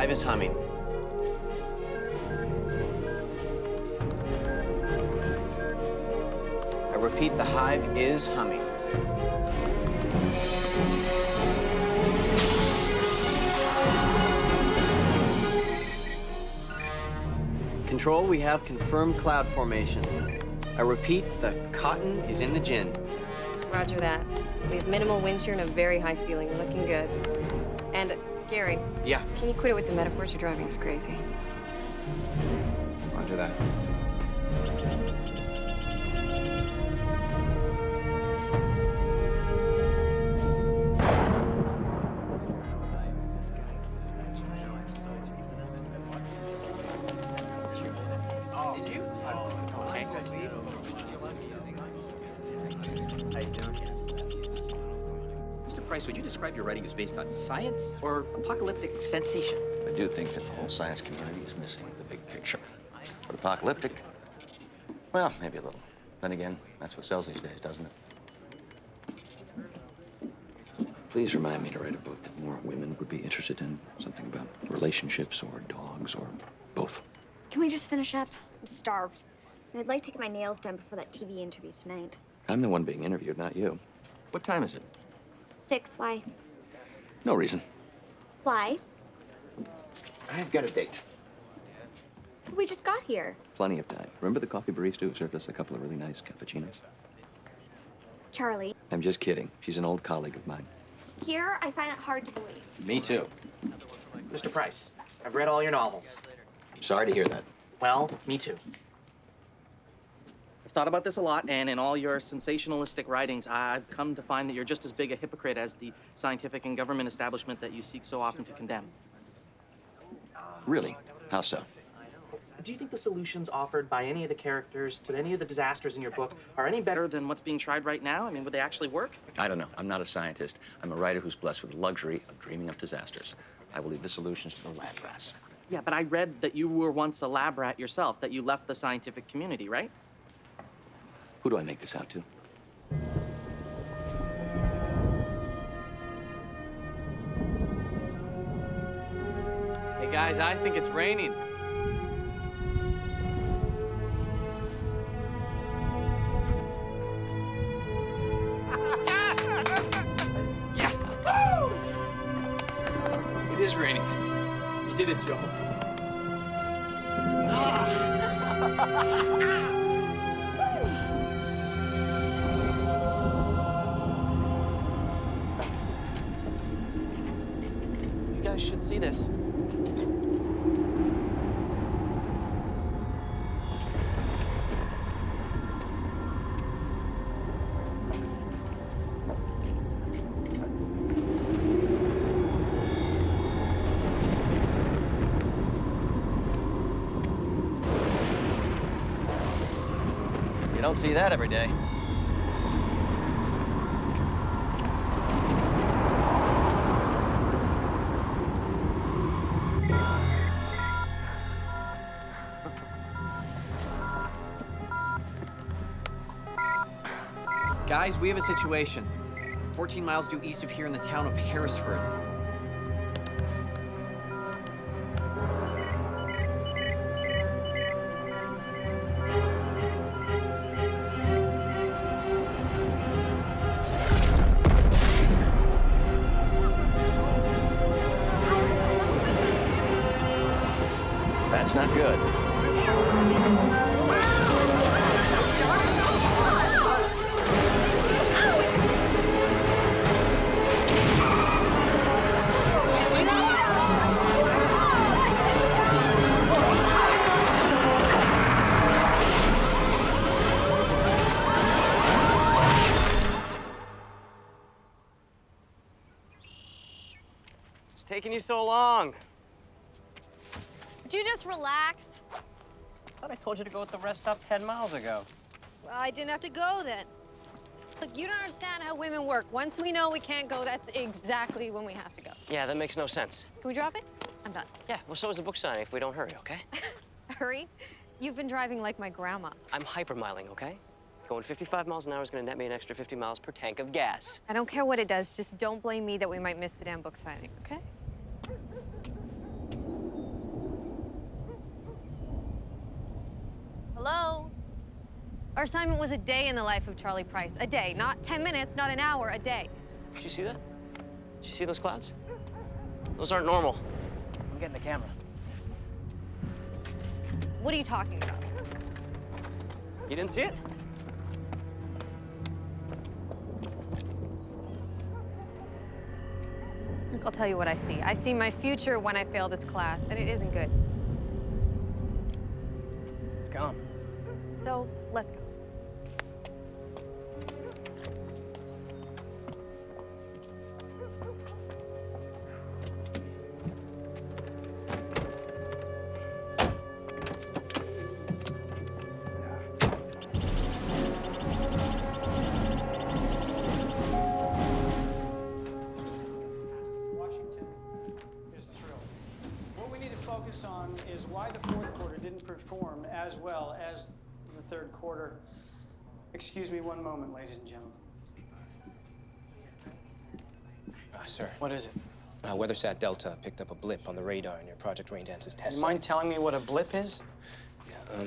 hive is humming. I repeat, the hive is humming. Control, we have confirmed cloud formation. I repeat, the cotton is in the gin. Roger that. We have minimal wind shear and a very high ceiling. You're looking good. And, Gary. Yeah. Can you quit it with the metaphors? You're driving us crazy. Roger that. Mr. Price, would you describe your writing as based on science or apocalyptic sensation? I do think that the whole science community is missing the big picture. But apocalyptic, well, maybe a little. Then again, that's what sells these days, doesn't it? Please remind me to write a book that more women would be interested in. Something about relationships or dogs or both. Can we just finish up? I'm starved. And I'd like to get my nails done before that TV interview tonight. I'm the one being interviewed, not you. What time is it? 6, why? No reason. Why? I've got a date. We just got here. Plenty of time. Remember the coffee barista who served us a couple of really nice cappuccinos? Charlie. I'm just kidding. She's an old colleague of mine. Here, I find it hard to believe. Me too. Mr. Price, I've read all your novels. Sorry to hear that. Well, me too. I've thought about this a lot, and in all your sensationalistic writings, I've come to find that you're just as big a hypocrite as the scientific and government establishment that you seek so often to condemn. Really? How so? Do you think the solutions offered by any of the characters to any of the disasters in your book are any better than what's being tried right now? I mean, would they actually work? I don't know. I'm not a scientist. I'm a writer who's blessed with the luxury of dreaming up disasters. I will leave the solutions to the lab rats. Yeah, but I read that you were once a lab rat yourself, that you left the scientific community, right? Who do I make this out to? Hey guys, I think it's raining. Yes! Woo! It is raining. You did it, Joe. You guys should see this. You don't see that every day. Guys, we have a situation. 14 miles due east of here in the town of Harrisford. That's not good. It's taking you so long. Would you just relax? I thought I told you to go with the rest stop 10 miles ago. Well, I didn't have to go then. Look, you don't understand how women work. Once we know we can't go, that's exactly when we have to go. Yeah, that makes no sense. Can we drop it? I'm done. Yeah, well, so is the book signing if we don't hurry, okay? Hurry? You've been driving like my grandma. I'm hypermiling, okay? Going 55 miles an hour is gonna net me an extra 50 miles per tank of gas. I don't care what it does. Just don't blame me that we might miss the damn book signing, okay? Our assignment was a day in the life of Charlie Price. A day, not 10 minutes, not an hour, a day. Did you see that? Did you see those clouds? Those aren't normal. I'm getting the camera. What are you talking about? You didn't see it? Look, I'll tell you what I see. I see my future when I fail this class, and it isn't good. It's gone. So, let's go. Washington is thrilled. What we need to focus on is why the fourth quarter didn't perform as well as the third quarter. Excuse me one moment, ladies and gentlemen. Sir, What is it? WeatherSat Delta picked up a blip on the radar near Project Raindance's test You site. mind telling me what a blip is? Yeah,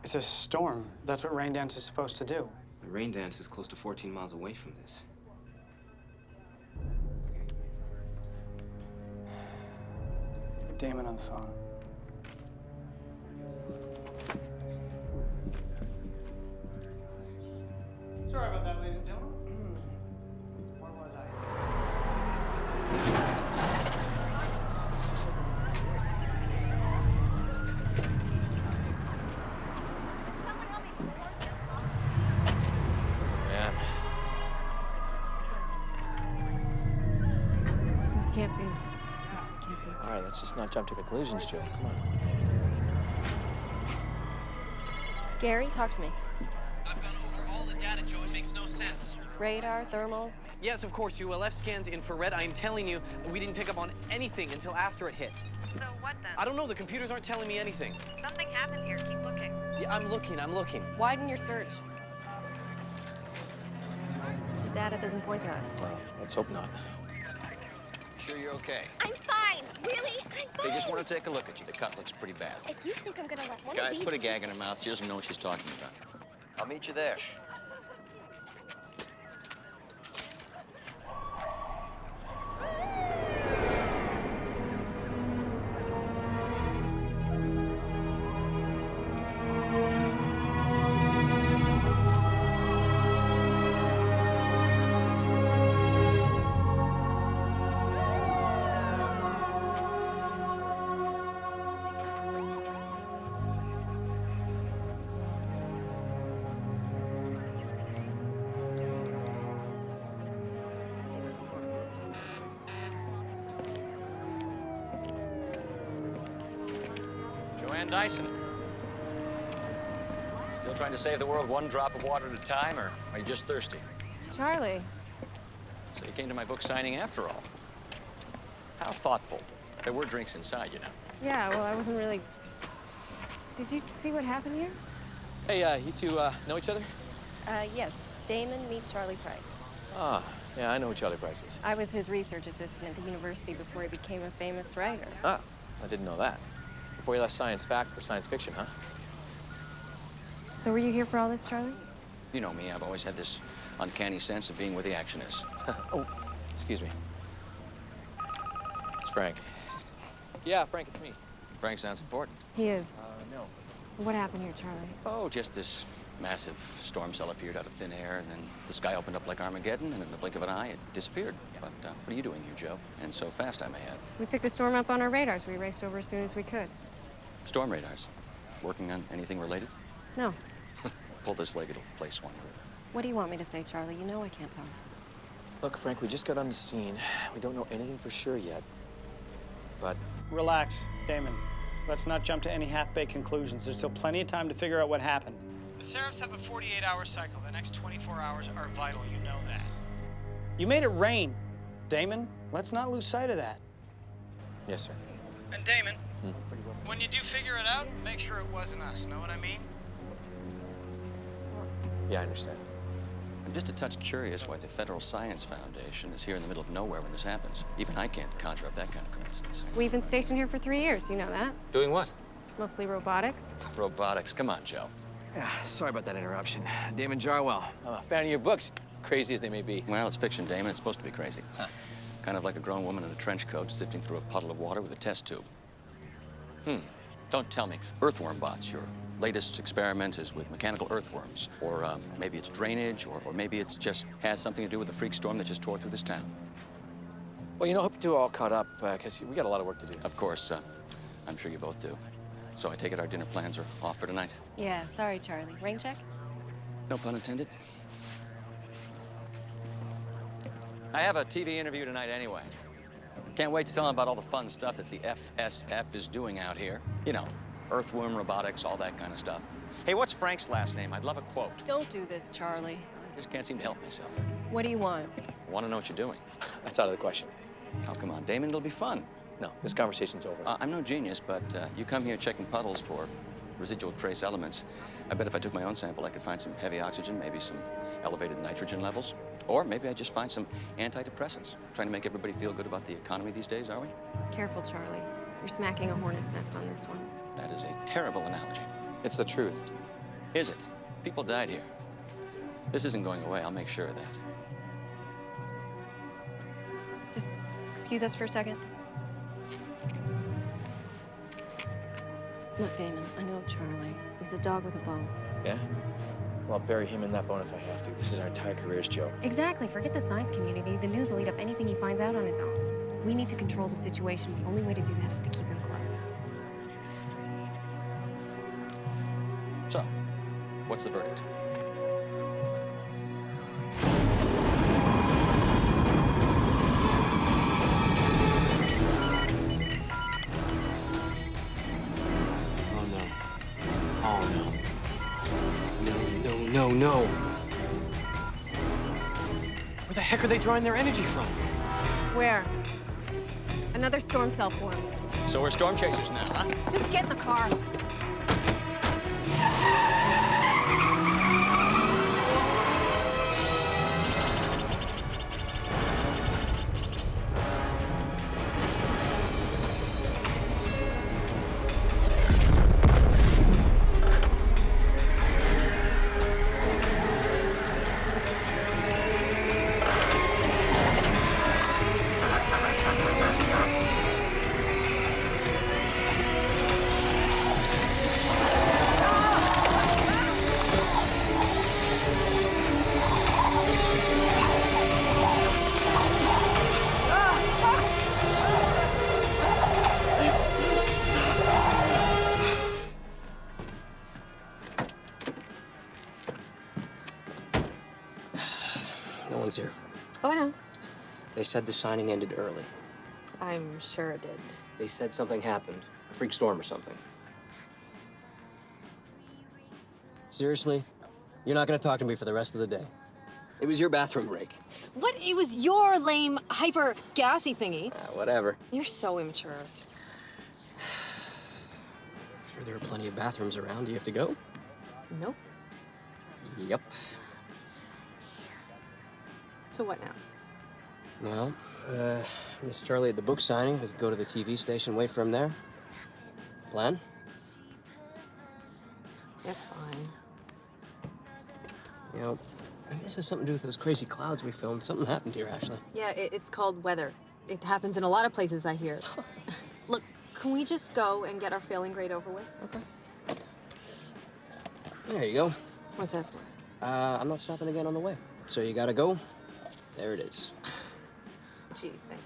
It's a storm. That's what Raindance is supposed to do. the Raindance is close to 14 miles away from this. Get Damon on the phone. Sorry about that, ladies and gentlemen. Where was I? Man. This can't be. It just can't be. All right, let's just not jump to conclusions, Joe. Come on. Gary, talk to me. I've gone over all the data, Joe. It makes no sense. Radar, thermals. Yes, of course, ULF scans, infrared. I'm telling you, we didn't pick up on anything until after it hit. So what then? I don't know. The computers aren't telling me anything. Something happened here. Keep looking. Yeah, I'm looking. Widen your search. The data doesn't point to us. Well, let's hope not. Sure you're okay? I'm fine. Really? I'm fine. They just want to take a look at you. The cut looks pretty bad. If you think I'm gonna let one of Guys, these... put a gag in her mouth. She doesn't know what she's talking about. I'll meet you there. Joanne Dyson. Still trying to save the world one drop of water at a time, or are you just thirsty? Charlie. So you came to my book signing after all. How thoughtful. There were drinks inside, you know. Yeah, well, I wasn't really... Did you see what happened here? Hey, you two know each other? Yes. Damon, meet Charlie Price. Ah, yeah, I know who Charlie Price is. I was his research assistant at the university before he became a famous writer. Ah, I didn't know that. Before you left science fact for science fiction, huh? So were you here for all this, Charlie? You know me, I've always had this uncanny sense of being where the action is. Oh, excuse me. It's Frank. Yeah, Frank, it's me. Frank sounds important. He is. No. So what happened here, Charlie? Oh, just this massive storm cell appeared out of thin air, and then the sky opened up like Armageddon, and in the blink of an eye, it disappeared. But what are you doing here, Joe? And so fast, I may add. We picked the storm up on our radars. We raced over as soon as we could. Storm radars. Working on anything related? No. Pull this leg, it'll place one with. What do you want me to say, Charlie? You know I can't talk. Look, Frank, we just got on the scene. We don't know anything for sure yet. But Relax, Damon. Let's not jump to any half-baked conclusions. There's still plenty of time to figure out what happened. The Seraphs have a 48-hour cycle. The next 24 hours are vital. You know that. You made it rain, Damon. Let's not lose sight of that. yes, sir. And Damon, when you do figure it out, make sure it wasn't us. Know what I mean? Yeah, I understand. And just a touch curious why the Federal Science Foundation is here in the middle of nowhere when this happens. Even I can't conjure up that kind of coincidence. We've been stationed here for 3 years, you know that. Doing what? Mostly robotics. Robotics. Come on, Joe. Yeah, sorry about that interruption. Damon Jarwell. I'm a fan of your books, crazy as they may be. Well, it's fiction, Damon. It's supposed to be crazy. Kind of like a grown woman in a trench coat sifting through a puddle of water with a test tube. Don't tell me. Earthworm bots. Your latest experiment is with mechanical earthworms. Or maybe it's drainage, or maybe it's just has something to do with the freak storm that just tore through this town. Well, you know, hope you're all caught up, because we got a lot of work to do. Of course, I'm sure you both do. So I take it our dinner plans are off for tonight? Yeah, sorry, Charlie. Rain check? No pun intended. I have a TV interview tonight anyway. Can't wait to tell them about all the fun stuff that the FSF is doing out here. You know, earthworm robotics, all that kind of stuff. Hey, what's Frank's last name? I'd love a quote. Don't do this, Charlie. I just can't seem to help myself. What do you want? I want to know what you're doing. That's out of the question. Oh, come on, Damon, it'll be fun. No, this conversation's over. I'm no genius, but you come here checking puddles for residual trace elements. I bet if I took my own sample, I could find some heavy oxygen, maybe some elevated nitrogen levels. Or maybe I'd just find some antidepressants. Trying to make everybody feel good about the economy these days, are we? Careful, Charlie. You're smacking a hornet's nest on this one. That is a terrible analogy. It's the truth. Is it? People died here. This isn't going away. I'll make sure of that. Just excuse us for a second. Look, Damon, I know Charlie. He's a dog with a bone. Yeah? Well, I'll bury him in that bone if I have to. This is our entire careers, Joe. Exactly. Forget the science community. The news will eat up anything he finds out on his own. We need to control the situation. The only way to do that is to keep him close. So, what's the verdict? No. Where the heck are they drawing their energy from? Where? Another storm cell formed. So we're storm chasers now, huh? Just get in the car. No one's here. Oh, I know. They said the signing ended early. I'm sure it did. They said something happened. A freak storm or something. Seriously? You're not gonna talk to me for the rest of the day. It was your bathroom break. What? It was your lame, hyper gassy thingy. Whatever. You're so immature. Sure, there are plenty of bathrooms around. Do you have to go? Nope. Yep. So what now? Well, Miss Charlie at the book signing. We could go to the TV station, wait for him there. Plan? You're fine. You know, this has something to do with those crazy clouds we filmed. Something happened here, Ashley. Yeah, it's called weather. It happens in a lot of places, I hear. Look, can we just go and get our failing grade over with? Okay. There you go. What's that for? I'm not stopping again on the way. So you gotta go. There it is. Gee, thanks.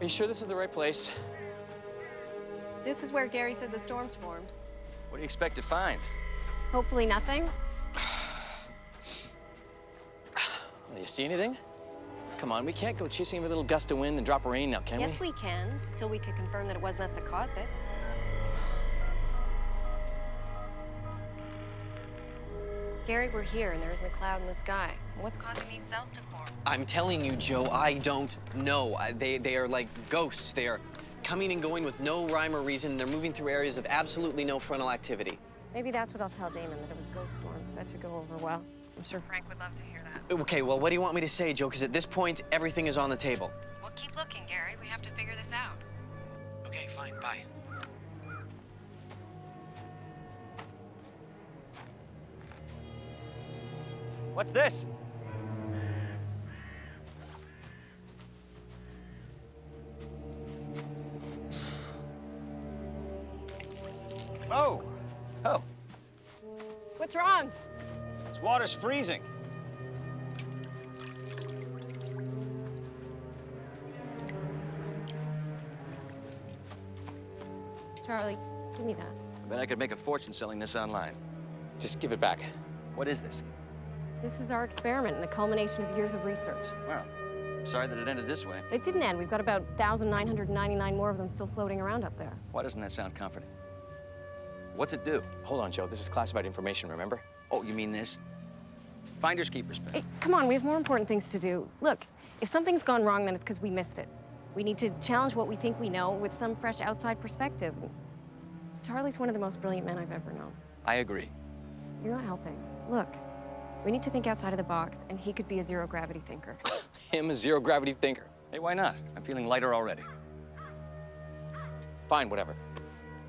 Are you sure this is the right place? This is where Gary said the storms formed. What do you expect to find? Hopefully nothing. Do you see anything? come on. We can't go chasing every little gust of wind and drop of rain now, can Yes, we can, till we can confirm that it wasn't us that caused it. Gary, we're here, and there isn't a cloud in the sky. What's causing these cells to form? I'm telling you, Joe, I don't know. They are like ghosts. They are coming and going with no rhyme or reason. They're moving through areas of absolutely no frontal activity. Maybe that's what I'll tell Damon, that it was ghost storms. That should go over well. I'm sure Frank would love to hear that. Okay, well, what do you want me to say, Joe? Because at this point, everything is on the table. Well, keep looking, Gary. We have to figure this out. Okay, fine, bye. What's this? Oh. Oh. What's wrong? This water's freezing. Charlie, give me that. I bet I could make a fortune selling this online. Just give it back. What is this? This is our experiment and the culmination of years of research. Well, sorry that it ended this way. It didn't end. We've got about 1,999 more of them still floating around up there. Why doesn't that sound comforting? What's it do? Hold on, Joe. This is classified information, remember? Oh, you mean this? Finders keepers, Ben. Hey, come on, we have more important things to do. Look, if something's gone wrong, then it's because we missed it. We need to challenge what we think we know with some fresh outside perspective. Charlie's one of the most brilliant men I've ever known. I agree. You're not helping. Look, we need to think outside of the box, and he could be a zero-gravity thinker. Him, a zero-gravity thinker. Hey, why not? I'm feeling lighter already. Fine, whatever.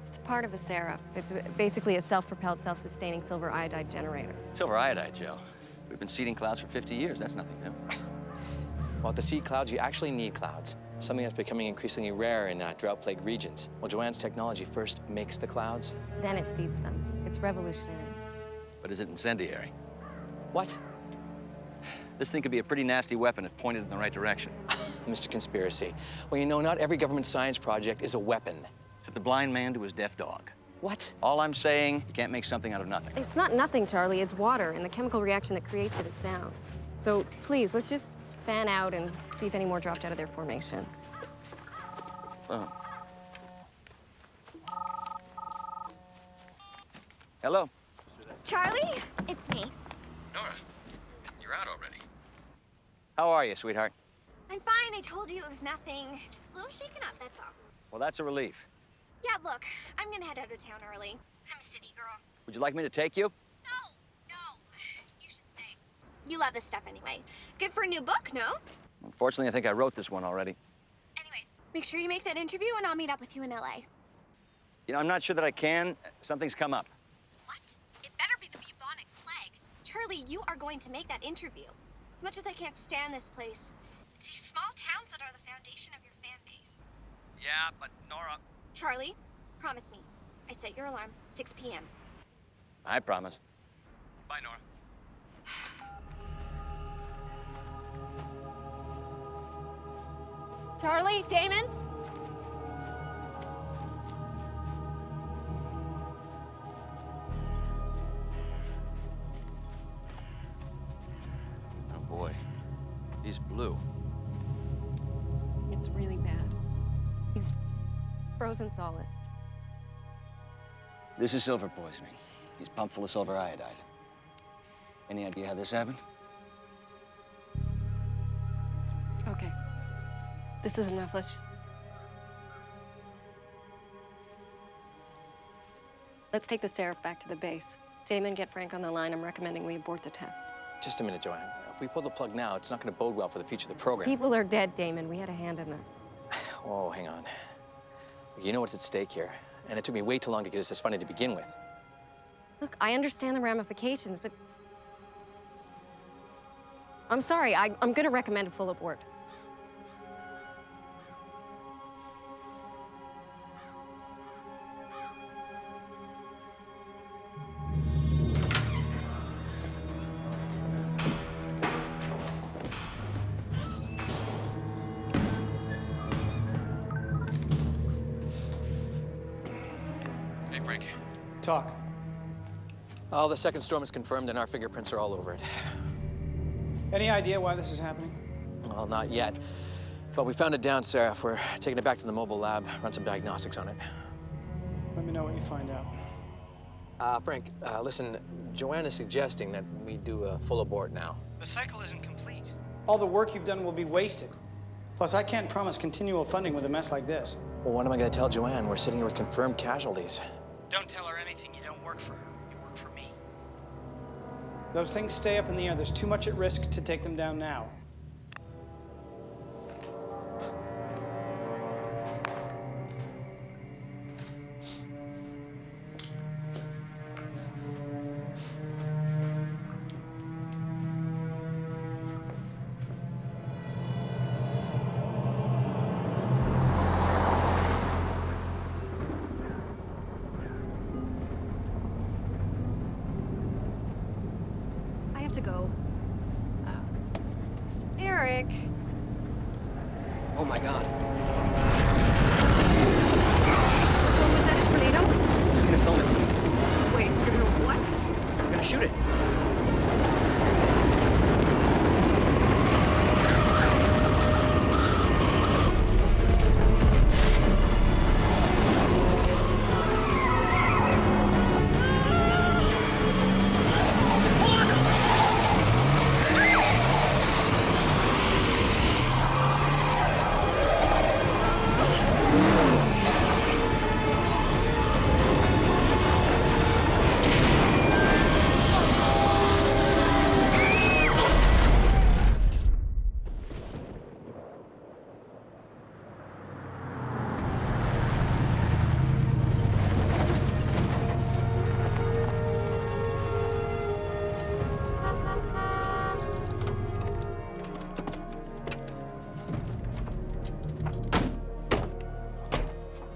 It's part of a Seraph. It's basically a self-propelled, self-sustaining silver iodide generator. Silver iodide, Joe. We've been seeding clouds for 50 years. That's nothing new. Well, to seed clouds, you actually need clouds. Something that's becoming increasingly rare in drought-plagued regions. Well, Joanne's technology first makes the clouds. Then it seeds them. It's revolutionary. But is it incendiary? What? This thing could be a pretty nasty weapon if pointed in the right direction. Mr. Conspiracy. Well, you know, not every government science project is a weapon. It's the blind man to his deaf dog. What? All I'm saying, you can't make something out of nothing. It's not nothing, Charlie. It's water, and the chemical reaction that creates it is sound. So please, let's just fan out and see if any more dropped out of their formation. Oh. Hello? Charlie, it's me. Nora, you're out already. How are you, sweetheart? I'm fine. I told you it was nothing. Just a little shaken up, that's all. Well, that's a relief. Yeah, look, I'm gonna head out of town early. I'm a city girl. Would you like me to take you? No. You should stay. You love this stuff anyway. Good for a new book, no? Unfortunately, I think I wrote this one already. Anyways, make sure you make that interview and I'll meet up with you in LA. You know, I'm not sure that I can. Something's come up. What? It better be the bubonic plague. Charlie, you are going to make that interview. As much as I can't stand this place, it's these small towns that are the foundation of your fan base. Yeah, but Nora... Charlie, promise me. I set your alarm, 6 p.m. I promise. Bye, Nora. Charlie, Damon? Oh, boy. He's blue. It's really bad. He's frozen solid. This is silver poisoning. He's pumped full of silver iodide. Any idea how this happened? Okay. This is enough. Let's take the Seraph back to the base. Damon, get Frank on the line. I'm recommending we abort the test. Just a minute, Joanne. If we pull the plug now, it's not going to bode well for the future of the program. People are dead, Damon. We had a hand in this. Oh, hang on. You know what's at stake here, and it took me way too long to get us this funding to begin with. Look, I understand the ramifications, but I'm sorry. I'm going to recommend a full abort. Hey, Frank. Talk. Oh, the second storm is confirmed, and our fingerprints are all over it. Any idea why this is happening? Oh, Well, not yet. But we found it down, Sarah. We're taking it back to the mobile lab, run some diagnostics on it. Let me know what you find out. Frank, listen, Joanne is suggesting that we do a full abort now. The cycle isn't complete. All the work you've done will be wasted. Plus, I can't promise continual funding with a mess like this. Well, what am I going to tell Joanne? We're sitting here with confirmed casualties. Don't tell her anything. You don't work for her. You work for me. Those things stay up in the air. There's too much at risk to take them down now. I have to go. Eric. Oh my God. Was that a tornado? I'm gonna film it. Wait, you're gonna what? I'm gonna shoot it.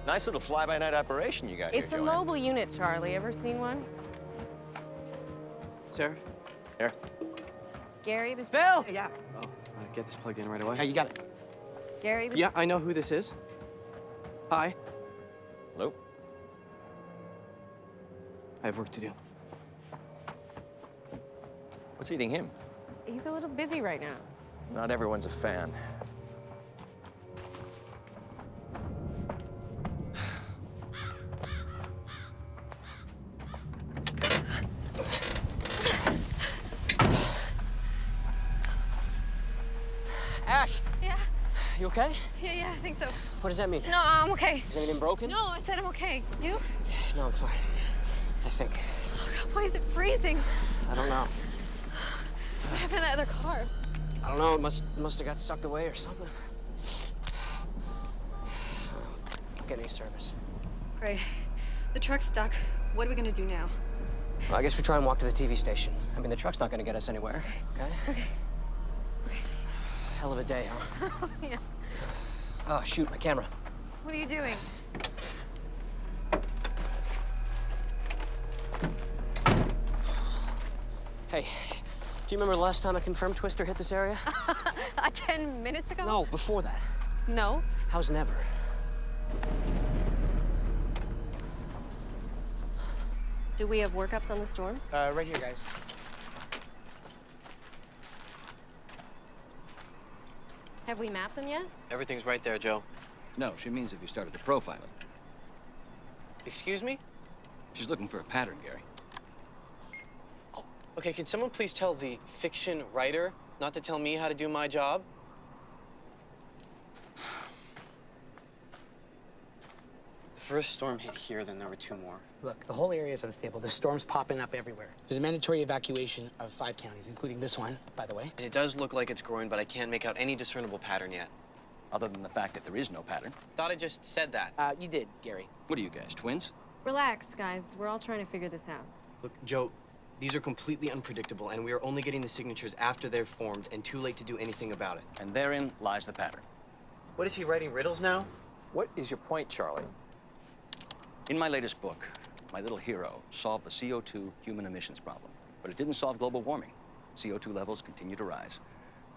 Nice little fly-by-night operation you got here, It's a Joanne. mobile unit, Charlie. Ever seen one? Sarah? Here. Gary, this Bill! Yeah. Oh, get this plugged in right away. Yeah, you got it. Gary, this Yeah, I know who this is. Hi. Hello? I have work to do. What's eating him? he's a little busy right now. Not everyone's a fan. Ash, Yeah, you okay? yeah, I think so. What does that mean? No, I'm okay. Is anything broken? No, I said I'm okay. You? No, I'm fine. I think. Why is it freezing? I don't know. What happened to that other car? I don't know. It must have got sucked away or something. Get any service. Great. The truck's stuck. What are we gonna do now? Well, I guess we try and walk to the TV station. I mean, the truck's not gonna get us anywhere, okay? Okay. Hell of a day, huh? Yeah. Oh, shoot, my camera. What are you doing? Hey, do you remember the last time a confirmed twister hit this area? 10 minutes ago? No, before that. No. How's never? Do we have workups on the storms? Right here, guys. Have we mapped them yet? Everything's right there, Joe. No, she means if you started to profile it. Excuse me? She's looking for a pattern, Gary. Okay, can someone please tell the fiction writer not to tell me how to do my job? The first storm hit here, then there were two more. Look, the whole area is unstable. There's storms popping up everywhere. There's a mandatory evacuation of 5 counties, including this one, by the way. And it does look like it's growing, but I can't make out any discernible pattern yet. Other than the fact that there is no pattern. Thought I just said that. You did, Gary. What are you guys, twins? Relax, guys. We're all trying to figure this out. Look, Joe, these are completely unpredictable, and we are only getting the signatures after they're formed and too late to do anything about it. And therein lies the pattern. What is he writing riddles now? What is your point, Charlie? In my latest book, my little hero solved the CO2 human emissions problem. But it didn't solve global warming. CO2 levels continue to rise.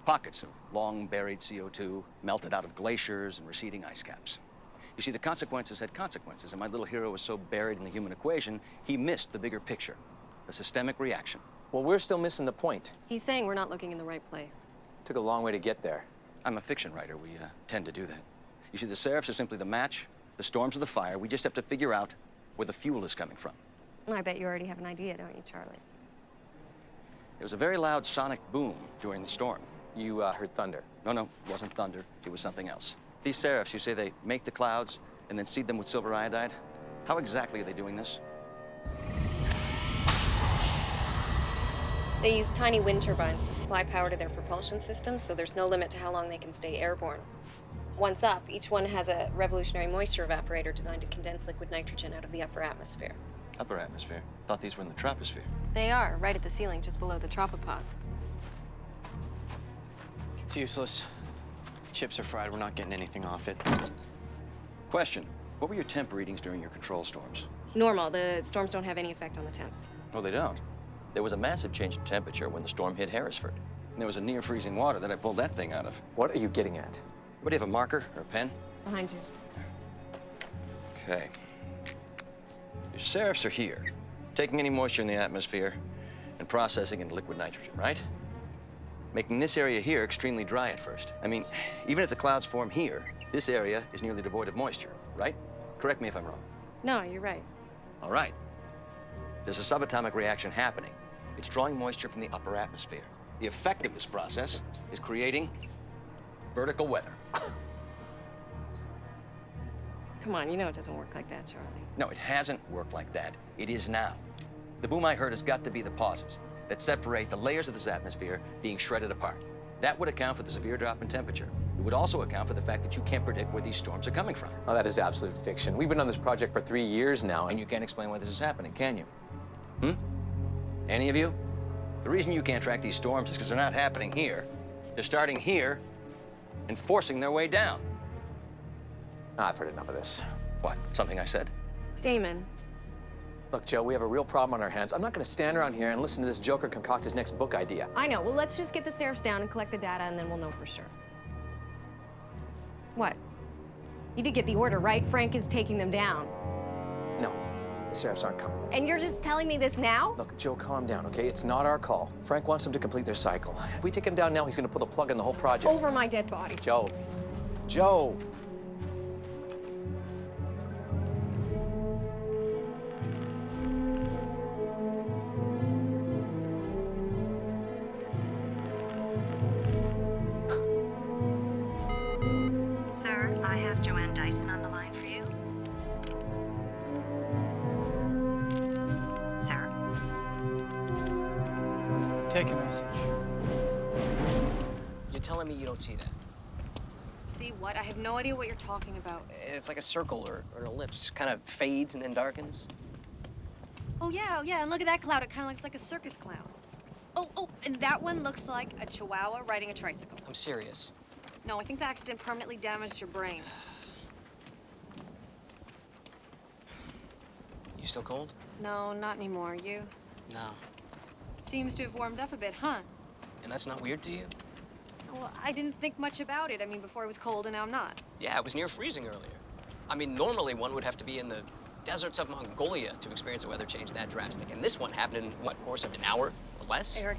Pockets of long-buried CO2 melted out of glaciers and receding ice caps. You see, the consequences had consequences, and my little hero was so buried in the human equation, he missed the bigger picture, the systemic reaction. Well, we're still missing the point. He's saying we're not looking in the right place. Took a long way to get there. I'm a fiction writer. We tend to do that. You see, the Seraphs are simply the match, the storms are the fire. We just have to figure out where the fuel is coming from. I bet you already have an idea, don't you, Charlie? There was a very loud sonic boom during the storm. You heard thunder. No, it wasn't thunder. It was something else. These Seraphs, you say they make the clouds and then seed them with silver iodide? How exactly are they doing this? They use tiny wind turbines to supply power to their propulsion systems, so there's no limit to how long they can stay airborne. Once up, each one has a revolutionary moisture evaporator designed to condense liquid nitrogen out of the upper atmosphere. Upper atmosphere? Thought these were in the troposphere. They are, right at the ceiling, just below the tropopause. It's useless. Chips are fried. We're not getting anything off it. Question. What were your temp readings during your control storms? Normal. The storms don't have any effect on the temps. No, they don't. There was a massive change in temperature when the storm hit Harrisford. And there was a near freezing water that I pulled that thing out of. What are you getting at? What, do you have a marker or a pen? Behind you. Okay. Your Seraphs are here, taking any moisture in the atmosphere and processing into liquid nitrogen, right? Making this area here extremely dry at first. I mean, even if the clouds form here, this area is nearly devoid of moisture, right? Correct me if I'm wrong. No, you're right. All right. There's a subatomic reaction happening. It's drawing moisture from the upper atmosphere. The effect of this process is creating vertical weather. Come on, you know it doesn't work like that, Charlie. No, it hasn't worked like that. It is now. The boom I heard has got to be the pauses that separate the layers of this atmosphere being shredded apart. That would account for the severe drop in temperature. It would also account for the fact that you can't predict where these storms are coming from. Oh, that is absolute fiction. We've been on this project for 3 years now, And you can't explain why this is happening, can you? Any of you? The reason you can't track these storms is because they're not happening here. They're starting here and forcing their way down. I've heard enough of this. What? Something I said? Damon. Look, Joe, we have a real problem on our hands. I'm not going to stand around here and listen to this joker concoct his next book idea. I know. Well, let's just get the Seraphs down and collect the data, and then we'll know for sure. What? You did get the order, right? Frank is taking them down. No, the Seraphs aren't coming. And you're just telling me this now? Look, Joe, calm down, okay? It's not our call. Frank wants them to complete their cycle. If we take him down now, he's going to pull the plug on the whole project. Over my dead body. Joe. Joe. Sir, I have Joanne Dyson on the line for you. Sir? Take a message. You're telling me you don't see that? See what? I have no idea what you're talking about. It's like a circle or an ellipse. Kind of fades and then darkens. Oh, yeah, and look at that cloud. It kind of looks like a circus clown. Oh, and that one looks like a chihuahua riding a tricycle. I'm serious. No, I think the accident permanently damaged your brain. You still cold? No, not anymore. You? No. Seems to have warmed up a bit, huh? And that's not weird to you? Well, I didn't think much about it. I mean, before it was cold and now I'm not. Yeah, it was near freezing earlier. I mean, normally one would have to be in the deserts of Mongolia to experience a weather change that drastic. And this one happened in, what, course of an hour or less? Eric.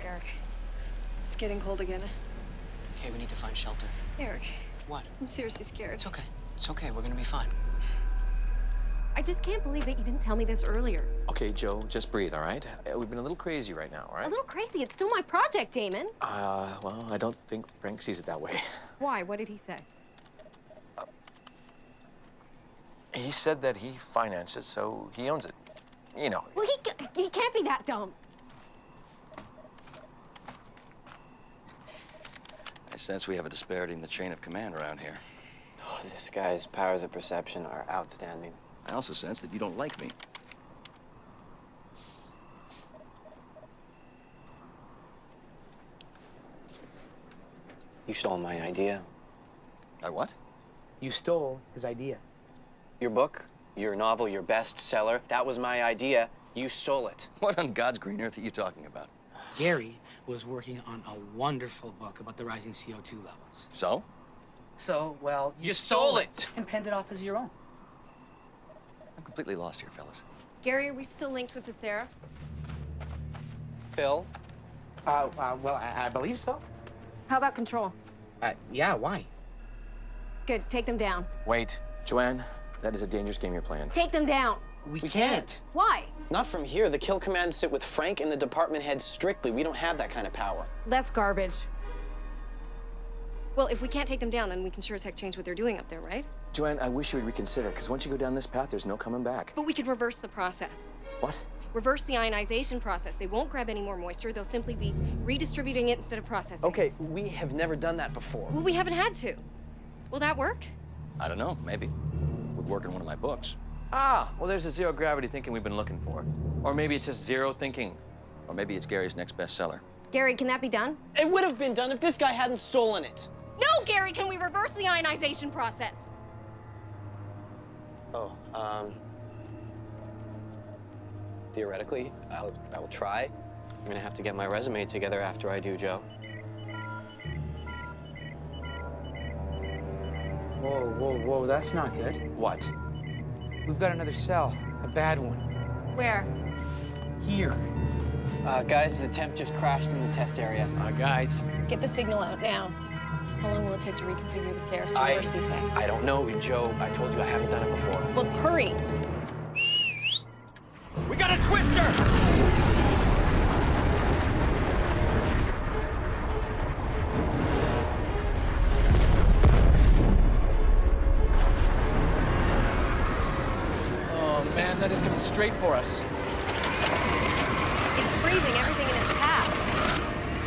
It's getting cold again. Okay, we need to find shelter. Eric. What? I'm seriously scared. It's okay. It's okay. We're gonna be fine. I just can't believe that you didn't tell me this earlier. Okay, Joe, just breathe, all right? We've been a little crazy right now, all right? A little crazy. It's still my project, Damon. Well, I don't think Frank sees it that way. Why? What did he say? He said that he financed it, so he owns it. You know. Well, he can't be that dumb. I sense we have a disparity in the chain of command around here. Oh, this guy's powers of perception are outstanding. I also sense that you don't like me. You stole my idea. I what? You stole his idea. Your book, your novel, your bestseller, that was my idea. You stole it. What on God's green earth are you talking about? Gary was working on a wonderful book about the rising CO2 levels. So? So, well, You stole it. and penned it off as your own. I'm completely lost here, fellas. Gary, are we still linked with the Seraphs? Phil? Well, I believe so. How about control? Yeah, why? Good, take them down. Wait, Joanne, that is a dangerous game you're playing. Take them down. We can't. Why? Not from here. The kill commands sit with Frank and the department head strictly. We don't have that kind of power. That's garbage. Well, if we can't take them down, then we can sure as heck change what they're doing up there, right? Joanne, I wish you would reconsider, because once you go down this path, there's no coming back. But we can reverse the process. What? Reverse the ionization process. They won't grab any more moisture. They'll simply be redistributing it instead of processing. Okay, we have never done that before. Well, we haven't had to. Will that work? I don't know, maybe. Would work in one of my books. Ah, well, there's the zero gravity thinking we've been looking for. Or maybe it's just zero thinking. Or maybe it's Gary's next bestseller. Gary, can that be done? It would have been done if this guy hadn't stolen it. No, Gary, can we reverse the ionization process? Oh, theoretically, I will try. I'm gonna have to get my resume together after I do, Joe. Whoa, that's not good. What? We've got another cell, a bad one. Where? Here. Guys, the temp just crashed in the test area. Guys. Get the signal out now. How long will it take to reconfigure the Ceres to reverse the effects? I don't know, Joe. I told you I haven't done it before. Well, hurry. We got a twister! Oh, man, that is coming straight for us. It's freezing everything in its path.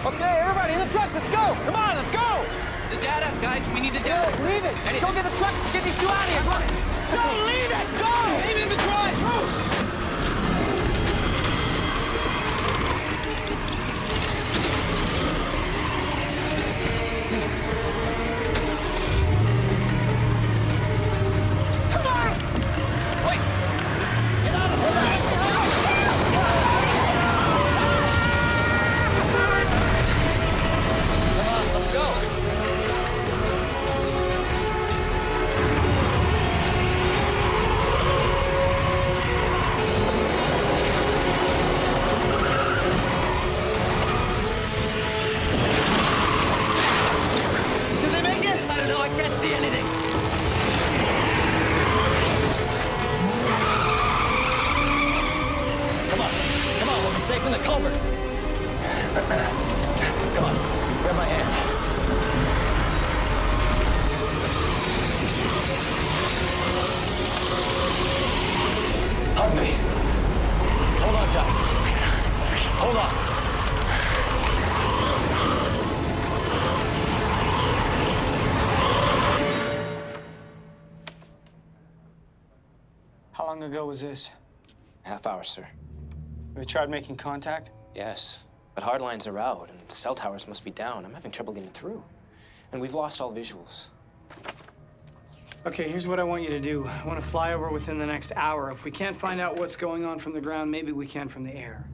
Okay, everybody in the trucks, let's go! Come on, let's go! The data, guys, we need the data. Leave it! Just go get the truck, get these two out of here! Come on! Don't leave it! Go! Aim in the drive! Come on! Wait! Get out of here! Come on, let's go! Did they make it? I don't know. I can't see anything. Come on, we'll be safe in the culvert. Come on, grab my hand. Hug me. Hold on tight. Hold on. How long ago was this? Half hour, sir. Have you tried making contact? Yes, but hard lines are out and cell towers must be down. I'm having trouble getting through. And we've lost all visuals. Okay, here's what I want you to do. I want to fly over within the next hour. If we can't find out what's going on from the ground, maybe we can from the air.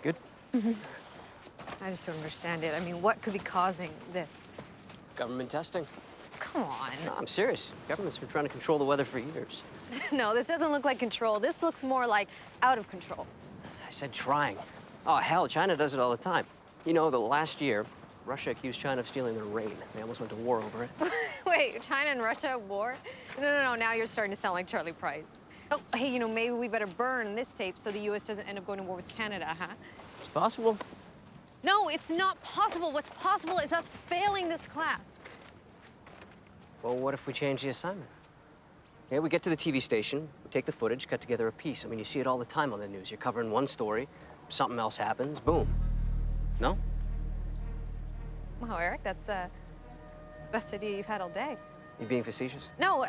Good? I just don't understand it. I mean, what could be causing this? Government testing. Come on. No, I'm serious. Government's been trying to control the weather for years. No, this doesn't look like control. This looks more like out of control. I said trying. Oh, hell, China does it all the time. You know, the last year, Russia accused China of stealing their rain. They almost went to war over it. Wait, China and Russia at war? No, now you're starting to sound like Charlie Price. Oh, hey, you know, maybe we better burn this tape so the U.S. doesn't end up going to war with Canada, huh? It's possible. No, it's not possible. What's possible is us failing this class. Well, what if we change the assignment? Yeah, we get to the TV station, we take the footage, cut together a piece. I mean, you see it all the time on the news. You're covering one story, something else happens, boom. No? Wow, Eric, that's the best idea you've had all day. You being facetious? No,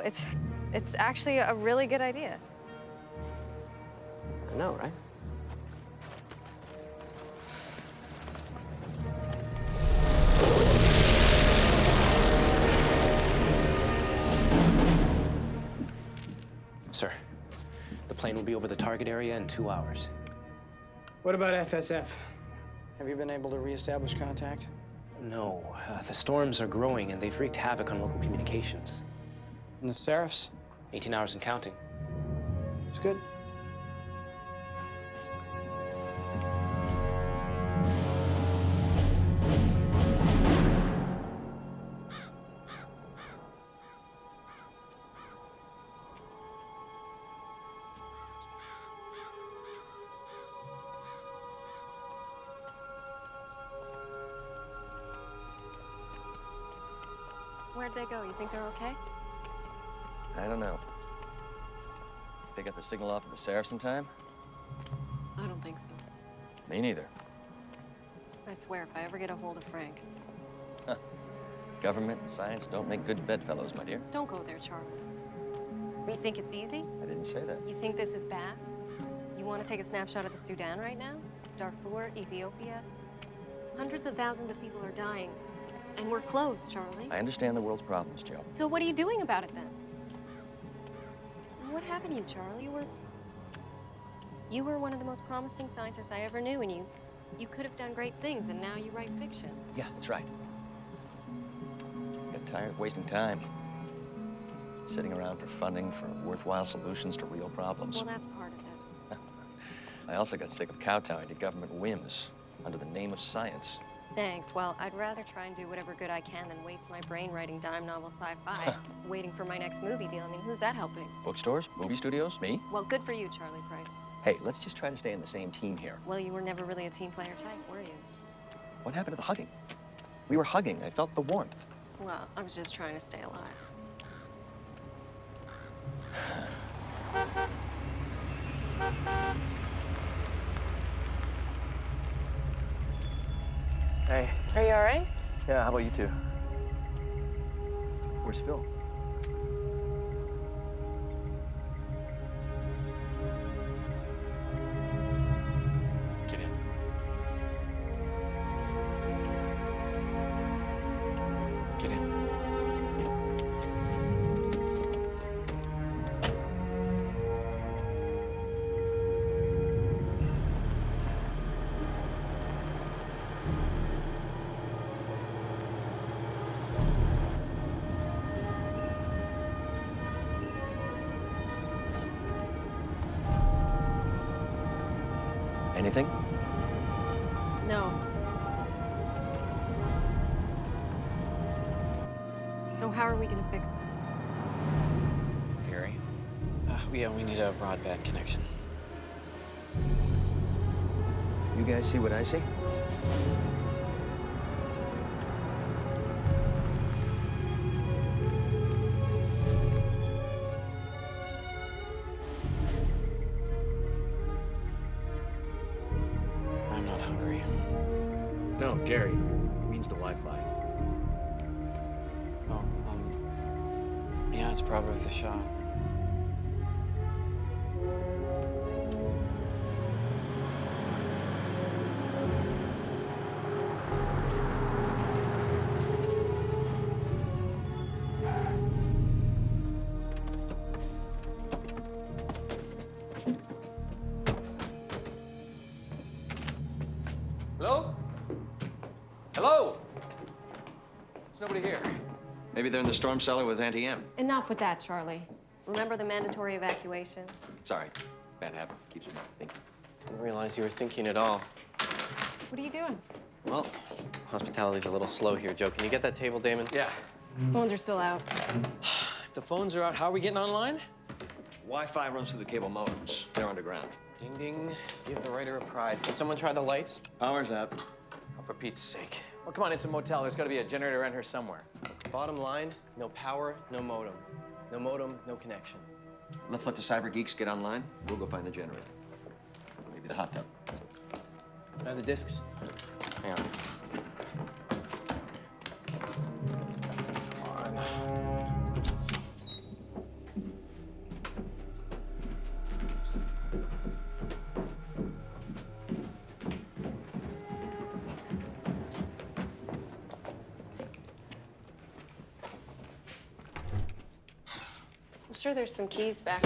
it's actually a really good idea. I know, right? Sir, the plane will be over the target area in 2 hours. What about FSF? Have you been able to reestablish contact? No, the storms are growing and they've wreaked havoc on local communications. And the Seraphs? 18 hours and counting. It's good. Where'd they go? You think they're okay? I don't know. They got the signal off of the Seraphs in time? I don't think so. Me neither. I swear, if I ever get a hold of Frank. Huh. Government and science don't make good bedfellows, my dear. Don't go there, Charlie. You think it's easy? I didn't say that. You think this is bad? You want to take a snapshot of the Sudan right now? Darfur, Ethiopia? Hundreds of thousands of people are dying. And we're close, Charlie. I understand the world's problems, Joe. So what are you doing about it then? What happened to you, Charlie? You were one of the most promising scientists I ever knew, and you could have done great things, and now you write fiction. Yeah, that's right. Got tired of wasting time. Sitting around for funding for worthwhile solutions to real problems. Well, that's part of it. I also got sick of kowtowing to government whims under the name of science. Thanks. Well, I'd rather try and do whatever good I can than waste my brain writing dime novel sci-fi, waiting for my next movie deal. I mean, who's that helping? Bookstores? Movie studios? Me? Well, good for you, Charlie Price. Hey, let's just try to stay on the same team here. Well, you were never really a team player type, were you? What happened to the hugging? We were hugging. I felt the warmth. Well, I was just trying to stay alive. Hey. Are you all right? Yeah, how about you two? Where's Phil? Get in. Get in. Anything? No. So how are we gonna fix this? Gary? Yeah, we need a broadband connection. You guys see what I see? I'm not hungry. No, Gary. Means the Wi-Fi. Oh, yeah, it's probably worth a shot. Hello? Hello? There's nobody here. Maybe they're in the storm cellar with Auntie M. Enough with that, Charlie. Remember the mandatory evacuation? Sorry. Bad habit. Keeps me thinking. Didn't realize you were thinking at all. What are you doing? Well, hospitality's a little slow here, Joe. Can you get that table, Damon? Yeah. Phones are still out. If the phones are out, how are we getting online? Wi-Fi runs through the cable modems. They're underground. Ding, ding. Give the writer a prize. Can someone try the lights? Power's out. Oh, for Pete's sake. Well, come on, it's a motel. There's got to be a generator around here somewhere. Bottom line, no power, no modem. No modem, no connection. Let's let the cyber geeks get online. We'll go find the generator. Maybe the hot tub. The discs? Hang on. Come on. I'm sure there's some keys back.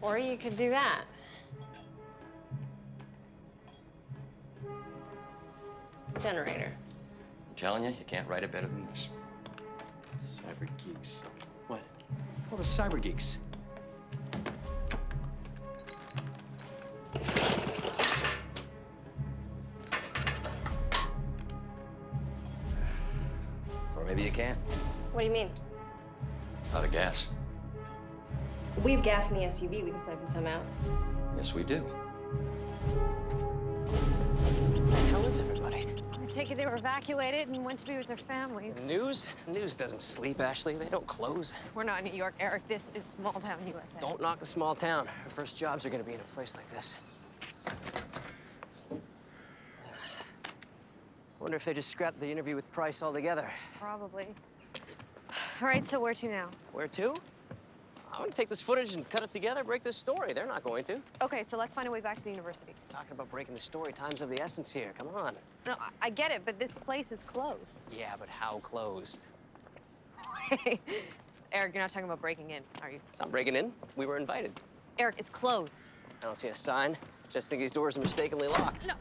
Or you could do that. Generator. I'm telling you, you can't write it better than this. Cyber geeks. What? All the cyber geeks. Or maybe you can't. What do you mean? Out of gas. We have gas in the SUV. We can siphon some out. Yes, we do. Where the hell is everybody? I take it they were evacuated and went to be with their families. News? News doesn't sleep, Ashley. They don't close. We're not in New York, Eric. This is small town USA. Don't knock the small town. Our first jobs are gonna be in a place like this. Wonder if they just scrapped the interview with Price altogether. Probably. All right, so where to now? Where to? I'm gonna take this footage and cut it together, break this story. They're not going to. Okay, so let's find a way back to the university. Talking about breaking the story, time's of the essence here. Come on. No, I get it, but this place is closed. Yeah, but how closed? Eric, you're not talking about breaking in, are you? It's not breaking in. We were invited. Eric, it's closed. I don't see a sign. Just think these doors are mistakenly locked. No,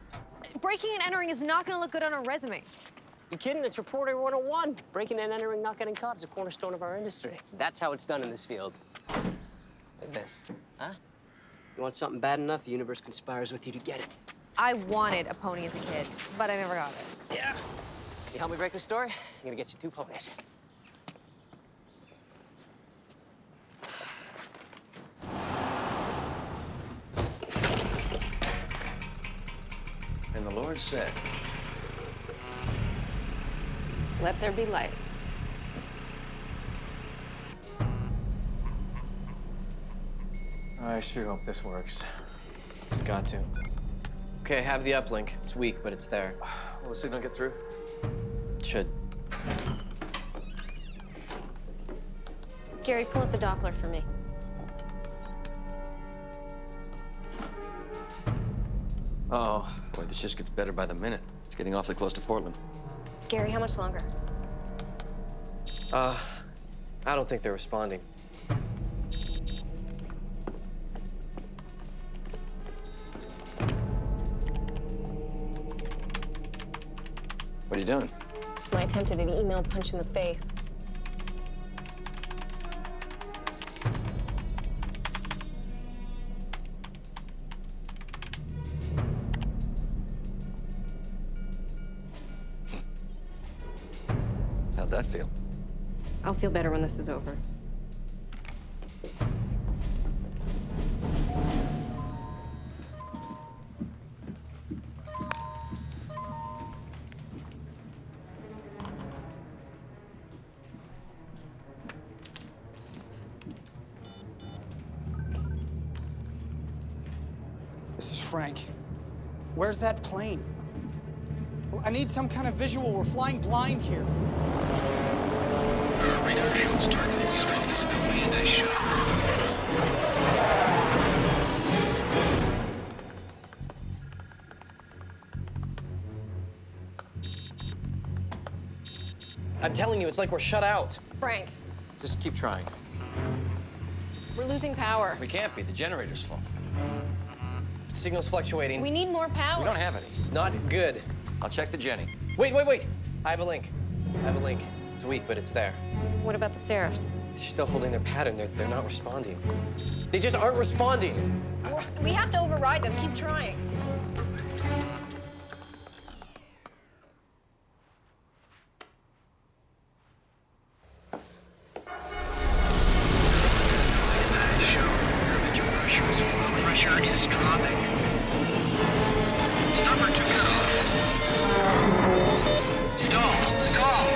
breaking and entering is not gonna look good on our resumes. You kidding? It's Reporter 101. Breaking and entering, not getting caught is a cornerstone of our industry. That's how it's done in this field. Like this. Huh? You want something bad enough, the universe conspires with you to get it. I wanted a pony as a kid, but I never got it. Yeah. You help me break the story? I'm gonna get you 2 ponies. And the Lord said, Let there be light. I sure hope this works. It's got to. Okay, I have the uplink. It's weak, but it's there. Will the signal get through? It should. Gary, pull up the Doppler for me. oh, boy, this just gets better by the minute. It's getting awfully close to Portland. Gary, how much longer? I don't think they're responding. What are you doing? My attempt at an email punch in the face. How'd that feel? I'll feel better when this is over. This is Frank. Where's that plane? I need some kind of visual. We're flying blind here. Radar shields targeting strongest building in that ship. I'm telling you, it's like we're shut out. Frank, Just keep trying. we're losing power. We can't be. The generator's full. Signal's fluctuating. We need more power. We don't have any. Not good. I'll check the Jenny. Wait. I have a link. It's weak, but it's there. What about the Seraphs? They're still holding their pattern. They're not responding. They just aren't responding. We have to override them. Keep trying. Pressure is dropping. Stopper to cut off. Stall.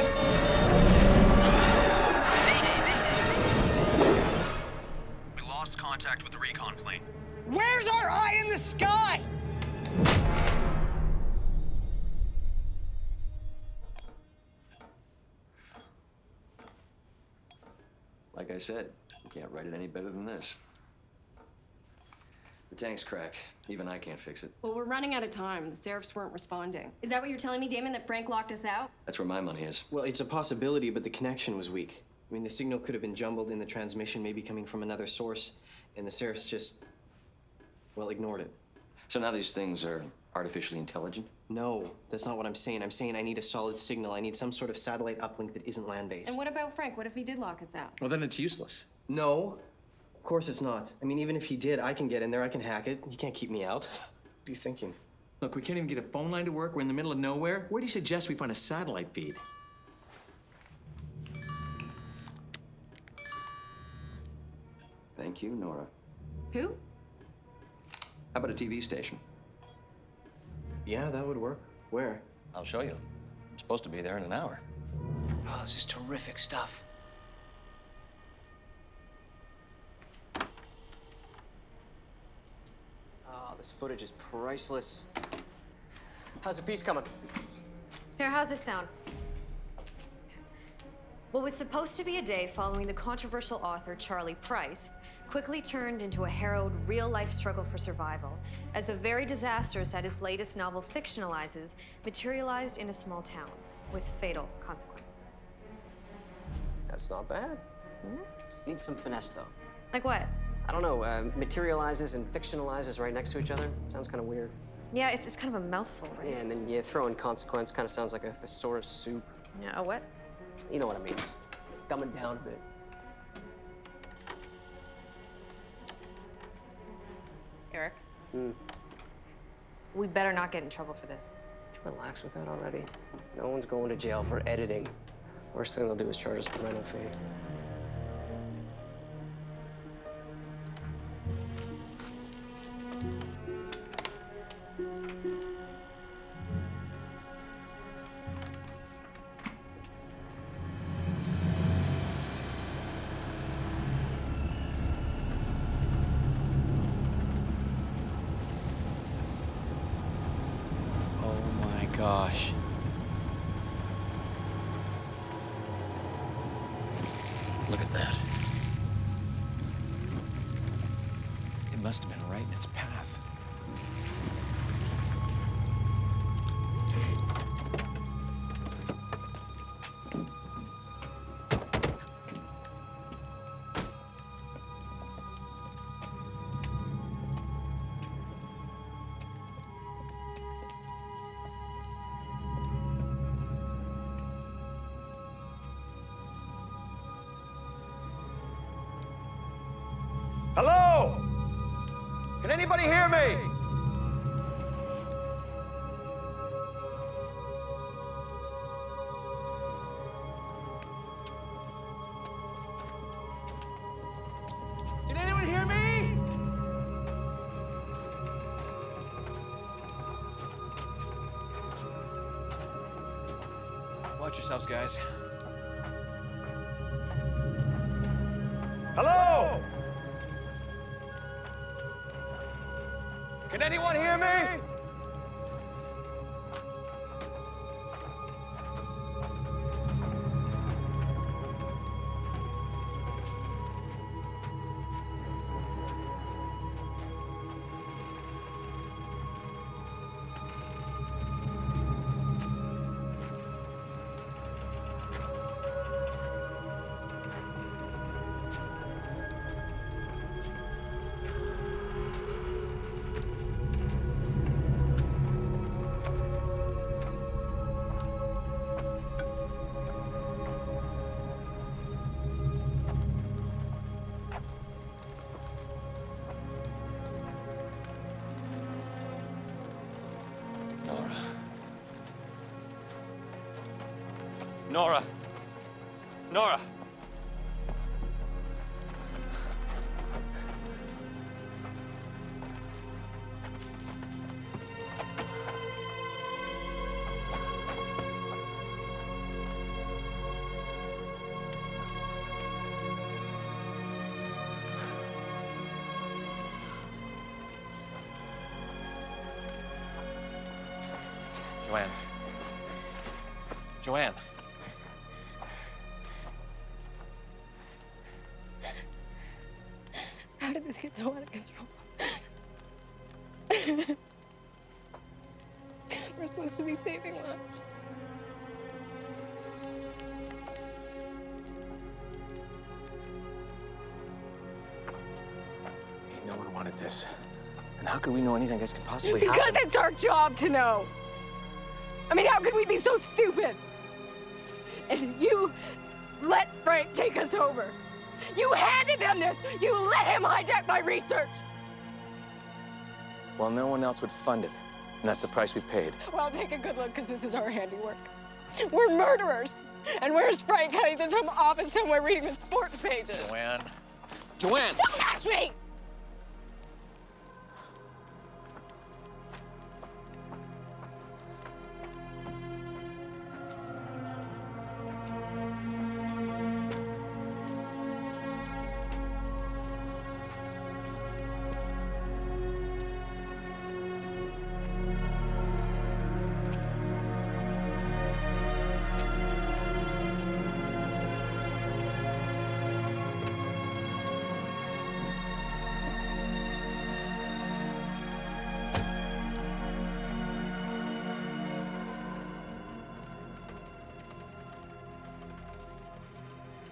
We lost contact with the recon plane. Where's our eye in the sky? Like I said, you can't write it any better than this. The tank's cracked. Even I can't fix it. Well, we're running out of time. The Seraphs weren't responding. Is that what you're telling me, Damon, that Frank locked us out? That's where my money is. Well, it's a possibility, but the connection was weak. I mean, the signal could have been jumbled in the transmission, maybe coming from another source, and the Seraphs just, well, ignored it. So now these things are artificially intelligent? No, that's not what I'm saying. I'm saying I need a solid signal. I need some sort of satellite uplink that isn't land-based. And what about Frank? What if he did lock us out? Well, then it's useless. No, of course it's not. I mean, even if he did, I can get in there, I can hack it. He can't keep me out. What are you thinking? Look, we can't even get a phone line to work. We're in the middle of nowhere. Where do you suggest we find a satellite feed? Thank you, Nora. Who? How about a TV station? Yeah, that would work. Where? I'll show you. I'm supposed to be there in an hour. Oh, this is terrific stuff. Oh, this footage is priceless. How's the piece coming? Here, how's this sound? What was supposed to be a day following the controversial author Charlie Price quickly turned into a harrowed, real-life struggle for survival as the very disasters that his latest novel fictionalizes materialized in a small town with fatal consequences. That's not bad. Needs some finesse, though. Like what? I don't know, materializes and fictionalizes right next to each other. Sounds kind of weird. Yeah, it's kind of a mouthful, right? Yeah, and then you throw in consequence, kind of sounds like a thesaurus soup. Yeah, a what? You know what I mean, just dumb it down a bit. Eric? We better not get in trouble for this. Relax with that already. No one's going to jail for editing. Worst thing they'll do is charge us a rental fee. Oh my gosh. Look at that. It must have been right in its path. Hello? Can anybody hear me? Can anyone hear me? Watch yourselves, guys. Hello? Can anyone hear me? Nora. Nora. Joanne. Joanne. How did this get so out of control? We're supposed to be saving lives. No one wanted this. And how could we know anything this could possibly Because happen? it's our job to know. I mean, how could we be so stupid? And you let Frank take us over. You handed him this. You let him hijack my research. Well, no one else would fund it. And that's the price we've paid. Well, take a good look, because this is our handiwork. We're murderers. And where's Frank? He's in some office somewhere reading the sports pages. Joanne. Joanne! Don't touch me!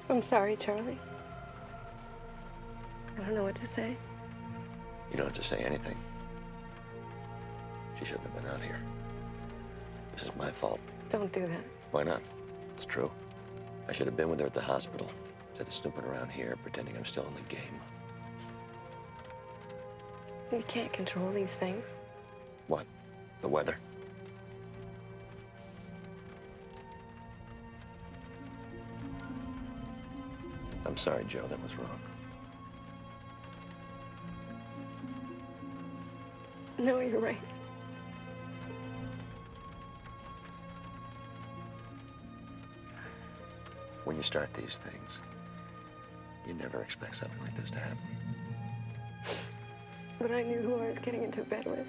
I'm sorry, Charlie. I don't know what to say. You don't have to say anything. She shouldn't have been out here. This is my fault. Don't do that. Why not? It's true. I should have been with her at the hospital instead of snooping around here, pretending I'm still in the game. You can't control these things. What? The weather? I'm sorry, Joe. That was wrong. No, you're right. When you start these things, you never expect something like this to happen. But I knew who I was getting into bed with.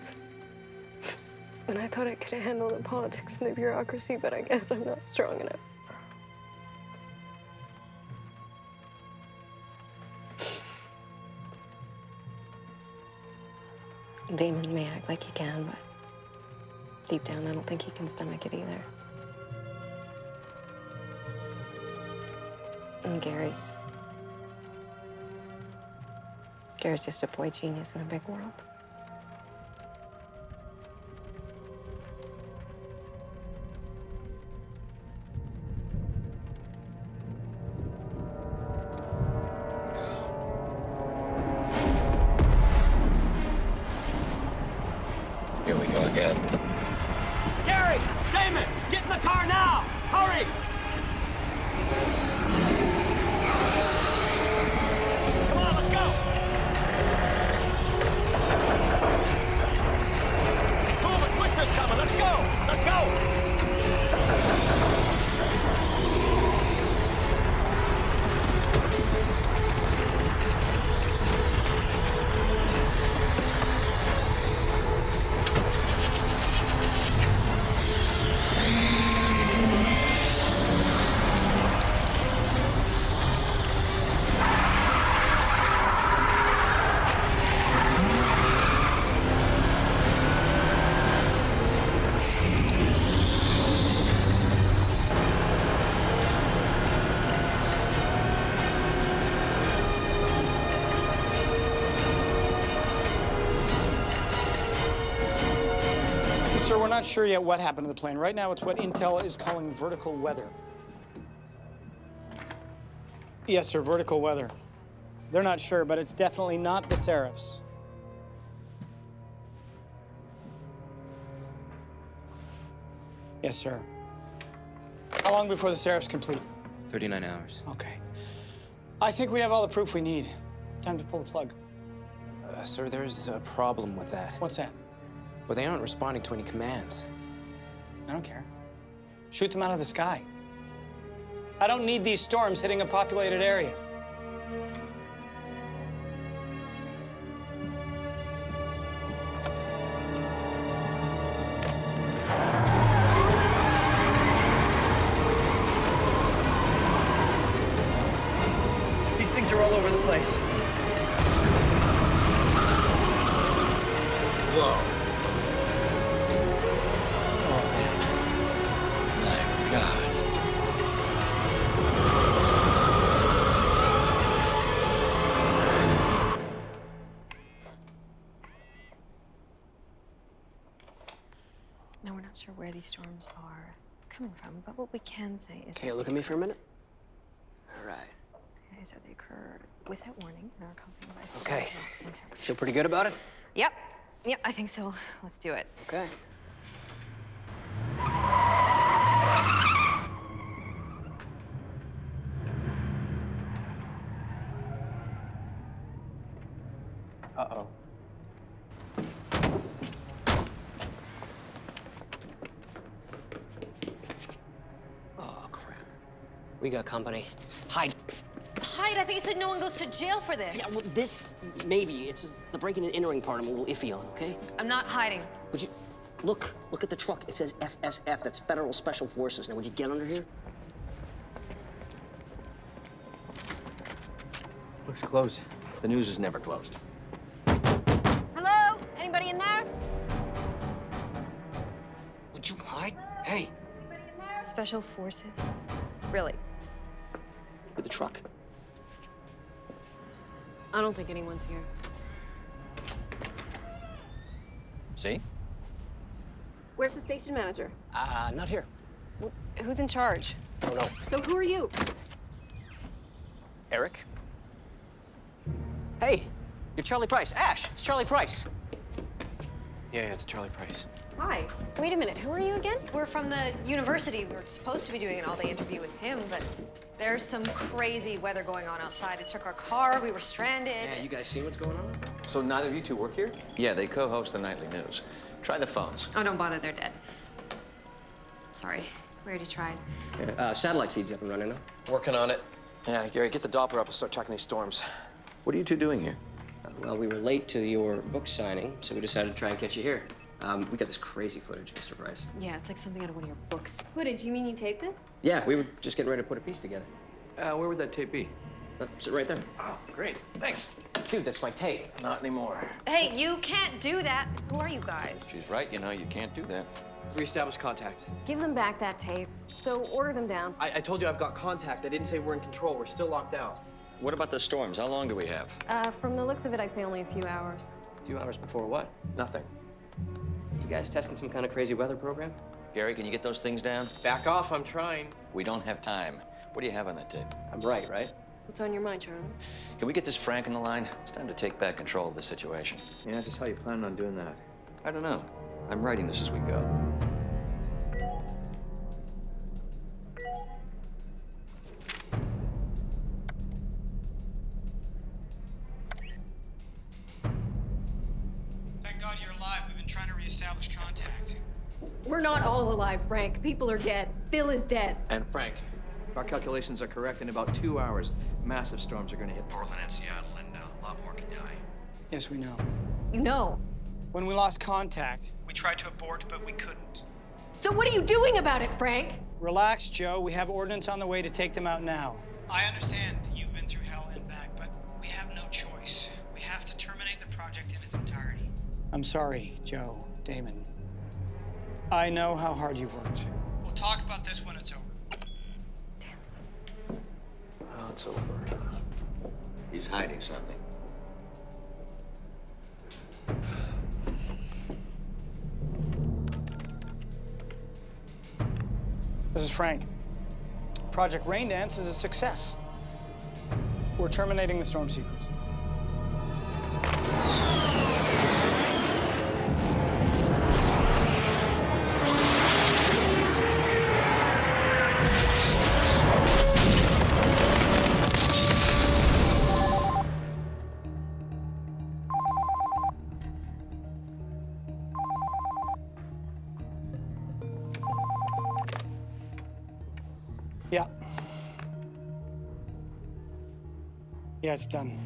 And I thought I could handle the politics and the bureaucracy, but I guess I'm not strong enough. Damon may act like he can, but deep down, I don't think he can stomach it either. And Gary's just a boy genius in a big world. Here we go again. Gary! Damon! Get in the car now! Hurry! Come on, let's go! Move it, Twitter's coming! Let's go! Let's go! Sir, we're not sure yet what happened to the plane. Right now, it's what Intel is calling vertical weather. Yes, sir, vertical weather. They're not sure, but it's definitely not the Seraphs. Yes, sir. How long before the Seraphs complete? 39 hours. Okay. I think we have all the proof we need. Time to pull the plug. Sir, there's a problem with that. What's that? Well, they aren't responding to any commands. I don't care. Shoot them out of the sky. I don't need these storms hitting a populated area. These things are all over the place. Whoa. My God. not sure where these storms are coming from, but what we can say is Okay, look at me for a minute. All right. is that they occur without warning and are accompanied by severe Okay. heat and temperature. Feel pretty good about it? Yep. Yep, I think so. Let's do it. Okay. Uh-oh. Oh, crap. We got company. Hide. Hide, I think you said no one goes to jail for this. Yeah, well, this, maybe. It's just the breaking and entering part I'm a little iffy on, okay? I'm not hiding. Would you, look at the truck. It says FSF, that's Federal Special Forces. Now, would you get under here? Looks closed. The news is never closed. Hello? Anybody in there? Would you hide? Hey. Special forces? Really? With the truck. I don't think anyone's here. See? Where's the station manager? Not here. Who's in charge? Oh, no. So who are you? Eric? Hey, you're Charlie Price. Ash, it's Charlie Price. Yeah, it's Charlie Price. Hi. Wait a minute, who are you again? We're from the university. We're supposed to be doing an all-day interview with him, but there's some crazy weather going on outside. It took our car, we were stranded. Yeah, you guys see what's going on? So neither of you two work here? Yeah, they co-host the nightly news. Try the phones. Oh, don't bother, they're dead. Sorry, we already tried. Satellite feed's up and running, though. Working on it. Yeah, Gary, get the Doppler up and start tracking these storms. What are you two doing here? Well, we were late to your book signing, so we decided to try and catch you here. We got this crazy footage, Mr. Price. Yeah, it's like something out of one of your books. Footage, you mean you taped this? Yeah, we were just getting ready to put a piece together. Where would that tape be? Sit right there. Oh, great. Thanks. Dude, that's my tape. Not anymore. Hey, you can't do that. Who are you guys? She's right, you know, you can't do that. Reestablish contact. Give them back that tape. So order them down. I told you I've got contact. I didn't say we're in control. We're still locked out. What about the storms? How long do we have? From the looks of it, I'd say only a few hours. A few hours before what? Nothing. You guys testing some kind of crazy weather program? Gary, can you get those things down? Back off, I'm trying. We don't have time. What do you have on that tape? I'm right? What's on your mind, Charlie? Can we get this Frank on the line? It's time to take back control of the situation. Yeah, just how you planning on doing that? I don't know. I'm writing this as we go. Thank God you're alive. We've been trying to reestablish contact. We're not all alive, Frank. People are dead. Phil is dead. And Frank, if our calculations are correct, in about 2 hours, massive storms are going to hit Portland and Seattle, and a lot more can die. Yes, we know. You know. When we lost contact, we tried to abort, but we couldn't. So what are you doing about it, Frank? Relax, Joe. We have ordnance on the way to take them out now. I understand you've been through hell and back, but we have no choice. We have to terminate the project in its entirety. I'm sorry, Joe, Damon. I know how hard you've worked. We'll talk about this when it's over. Well, it's over. He's hiding something. This is Frank. Project Raindance is a success. We're terminating the storm sequence. Yeah. Yeah, it's done.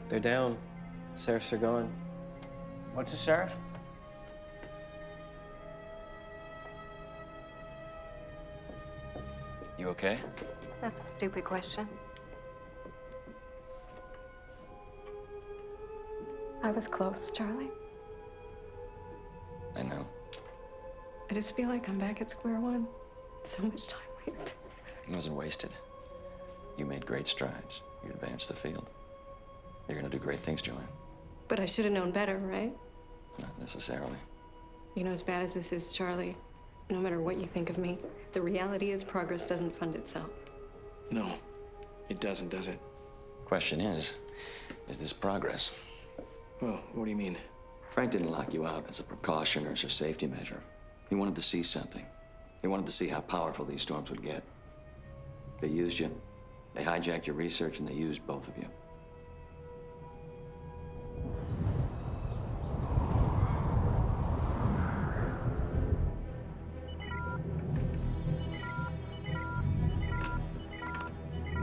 They're down. The Seraphs are gone. What's a Seraph? You okay? That's a stupid question. I was close, Charlie. I know. I just feel like I'm back at square one. So much time wasted. It wasn't wasted. You made great strides. You advanced the field. You're gonna do great things, Joanne. But I should have known better, right? Not necessarily. You know, as bad as this is, Charlie, no matter what you think of me, the reality is progress doesn't fund itself. No, it doesn't, does it? Question is this progress? Well, what do you mean? Frank didn't lock you out as a precaution or as a safety measure. He wanted to see something. He wanted to see how powerful these storms would get. They used you, they hijacked your research, and they used both of you.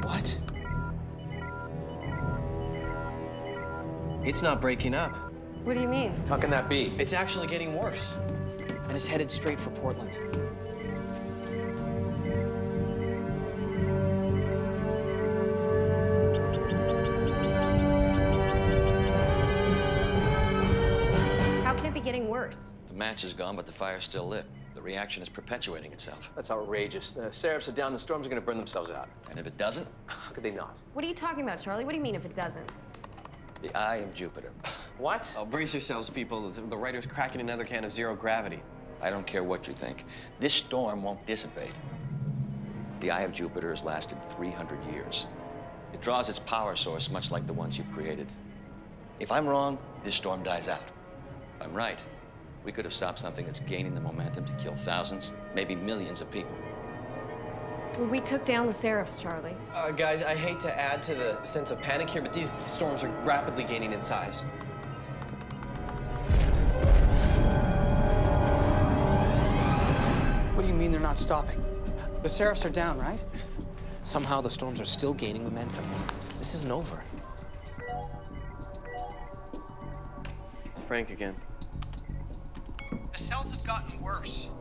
What? It's not breaking up. What do you mean? How can that be? It's actually getting worse. And it's headed straight for Portland. How can it be getting worse? The match is gone, but the fire's still lit. The reaction is perpetuating itself. That's outrageous. The Seraphs are down, the storms are gonna burn themselves out. And if it doesn't? How could they not? What are you talking about, Charlie? What do you mean if it doesn't? The eye of Jupiter. What? Oh, brace yourselves, people. The writer's cracking another can of zero gravity. I don't care what you think. This storm won't dissipate. The eye of Jupiter has lasted 300 years. It draws its power source much like the ones you created. If I'm wrong, this storm dies out. If I'm right, we could have stopped something that's gaining the momentum to kill thousands, maybe millions of people. Well, we took down the Seraphs, Charlie. Guys, I hate to add to the sense of panic here, but these storms are rapidly gaining in size. What do you mean they're not stopping? The Seraphs are down, right? Somehow the storms are still gaining momentum. This isn't over. It's Frank again. The cells have gotten worse.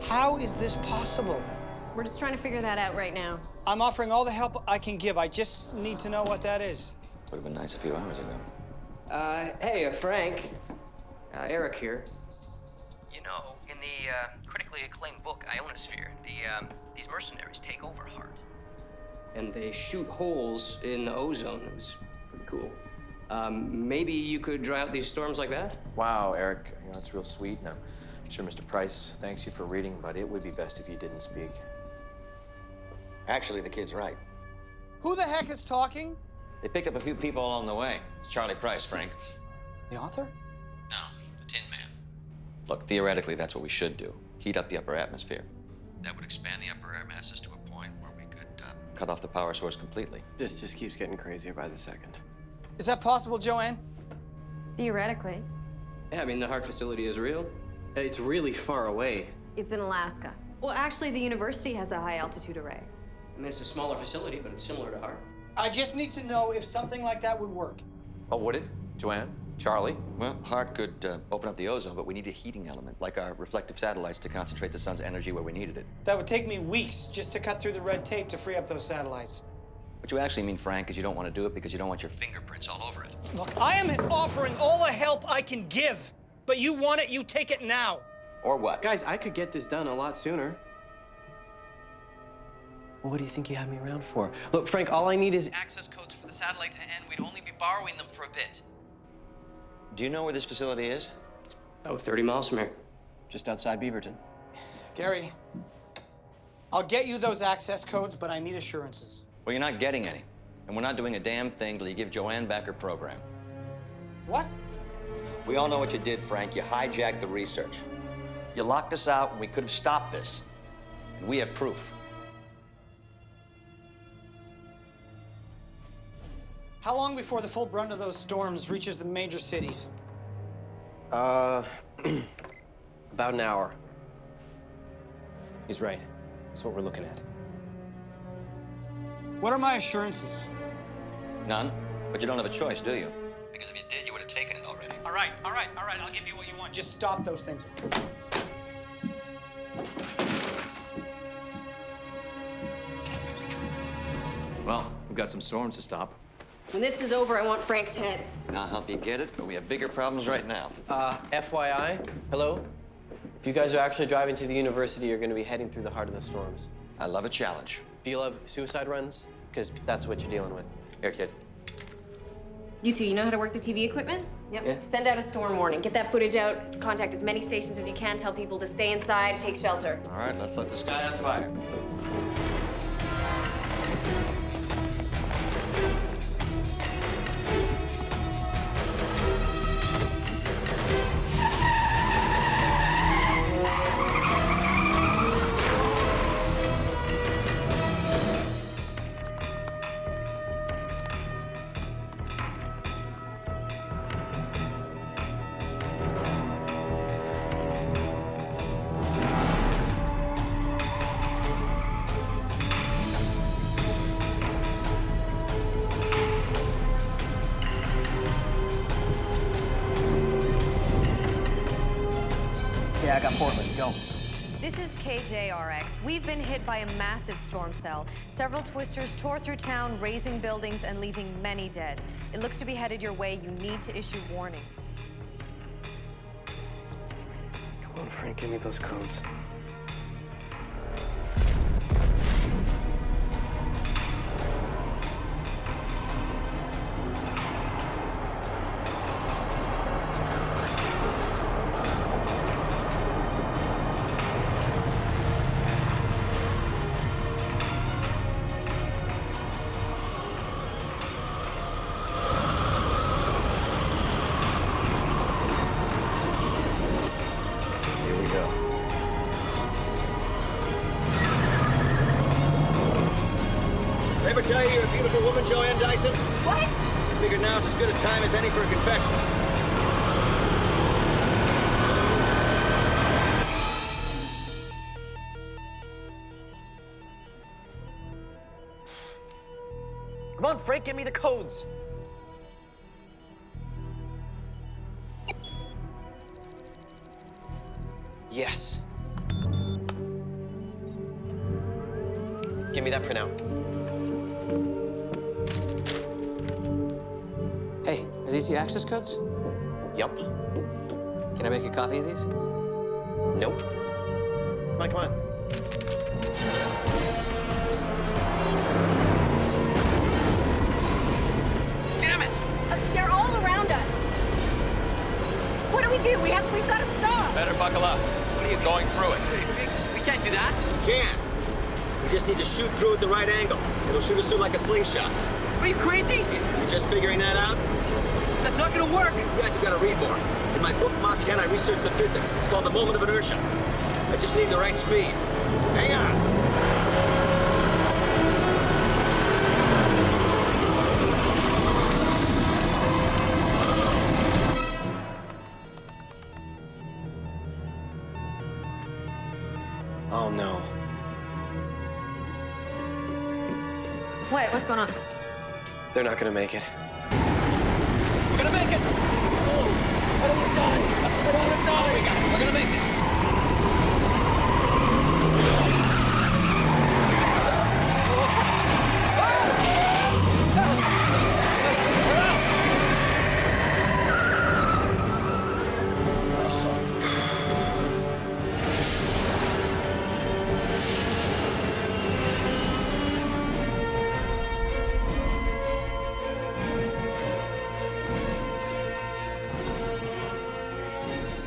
How is this possible? We're just trying to figure that out right now. I'm offering all the help I can give. I just need to know what that is. Would have been nice a few hours ago. Hey, Frank. Eric here. You know, in the critically acclaimed book, Ionosphere, these mercenaries take over Hart. And they shoot holes in the ozone. It was pretty cool. Maybe you could dry out these storms like that? Wow, Eric, you know, it's real sweet. And I'm sure Mr. Price thanks you for reading, but it would be best if you didn't speak. Actually, the kid's right. Who the heck is talking? They picked up a few people along the way. It's Charlie Price, Frank. The author? No, the Tin Man. Look, theoretically, that's what we should do. Heat up the upper atmosphere. That would expand the upper air masses to a point where we could cut off the power source completely. This just keeps getting crazier by the second. Is that possible, Joanne? Theoretically. Yeah, I mean, the Hart facility is real. It's really far away. It's in Alaska. Well, actually, the university has a high-altitude array. I mean, it's a smaller facility, but it's similar to Hart. I just need to know if something like that would work. Oh, would it? Joanne? Charlie? Well, Hart could open up the ozone, but we need a heating element, like our reflective satellites, to concentrate the sun's energy where we needed it. That would take me weeks just to cut through the red tape to free up those satellites. What you actually mean, Frank, is you don't want to do it because you don't want your fingerprints all over it. Look, I am offering all the help I can give, but you want it, you take it now. Or what? Guys, I could get this done a lot sooner. Well, what do you think you have me around for? Look, Frank, all I need is access codes for the satellites, and we'd only be borrowing them for a bit. Do you know where this facility is? Oh, 30 miles from here. Just outside Beaverton. Gary, I'll get you those access codes, but I need assurances. Well, you're not getting any. And we're not doing a damn thing till you give Joanne back her program. What? We all know what you did, Frank. You hijacked the research. You locked us out, and we could have stopped this. And we have proof. How long before the full brunt of those storms reaches the major cities? About an hour. He's right. That's what we're looking at. What are my assurances? None. But you don't have a choice, do you? Because if you did, you would have taken it already. All right, all right, all right. I'll give you what you want. Just stop those things. Well, we've got some storms to stop. When this is over, I want Frank's head. And I'll help you get it, but we have bigger problems right now. FYI, hello? If you guys are actually driving to the university, you're going to be heading through the heart of the storms. I love a challenge. Do you love suicide runs? Because that's what you're dealing with. Here, kid. You two, you know how to work the TV equipment? Yep. Yeah. Send out a storm warning. Get that footage out. Contact as many stations as you can. Tell people to stay inside, take shelter. All right, let's let the sky on fire. Yeah, I got Portland. Go. This is KJRX. We've been hit by a massive storm cell. Several twisters tore through town, razing buildings and leaving many dead. It looks to be headed your way. You need to issue warnings. Come on, Frank, give me those codes. Here we go. Did I ever tell you you're a beautiful woman, Joanne Dyson? What? I figured now's as good a time as any for a confession. Come on, Frank, give me the codes. Yes. Give me that printout. Hey, are these the access codes? Yup. Can I make a copy of these? Nope. Come on, come on. Damn it! They're all around us. What do? We've got to stop. Better buckle up. What are you going through it? We can't do that. Can't. We just need to shoot through at the right angle. It'll shoot us through like a slingshot. Are you crazy? You just figuring that out? That's not gonna work. You guys have got to read more. In my book, Mach 10, I researched the physics. It's called the moment of inertia. I just need the right speed. Hang on. Oh, no. What? What's going on? They're not gonna make it. We're gonna make it! Oh, I don't want to die! I don't want to die! We're gonna make this!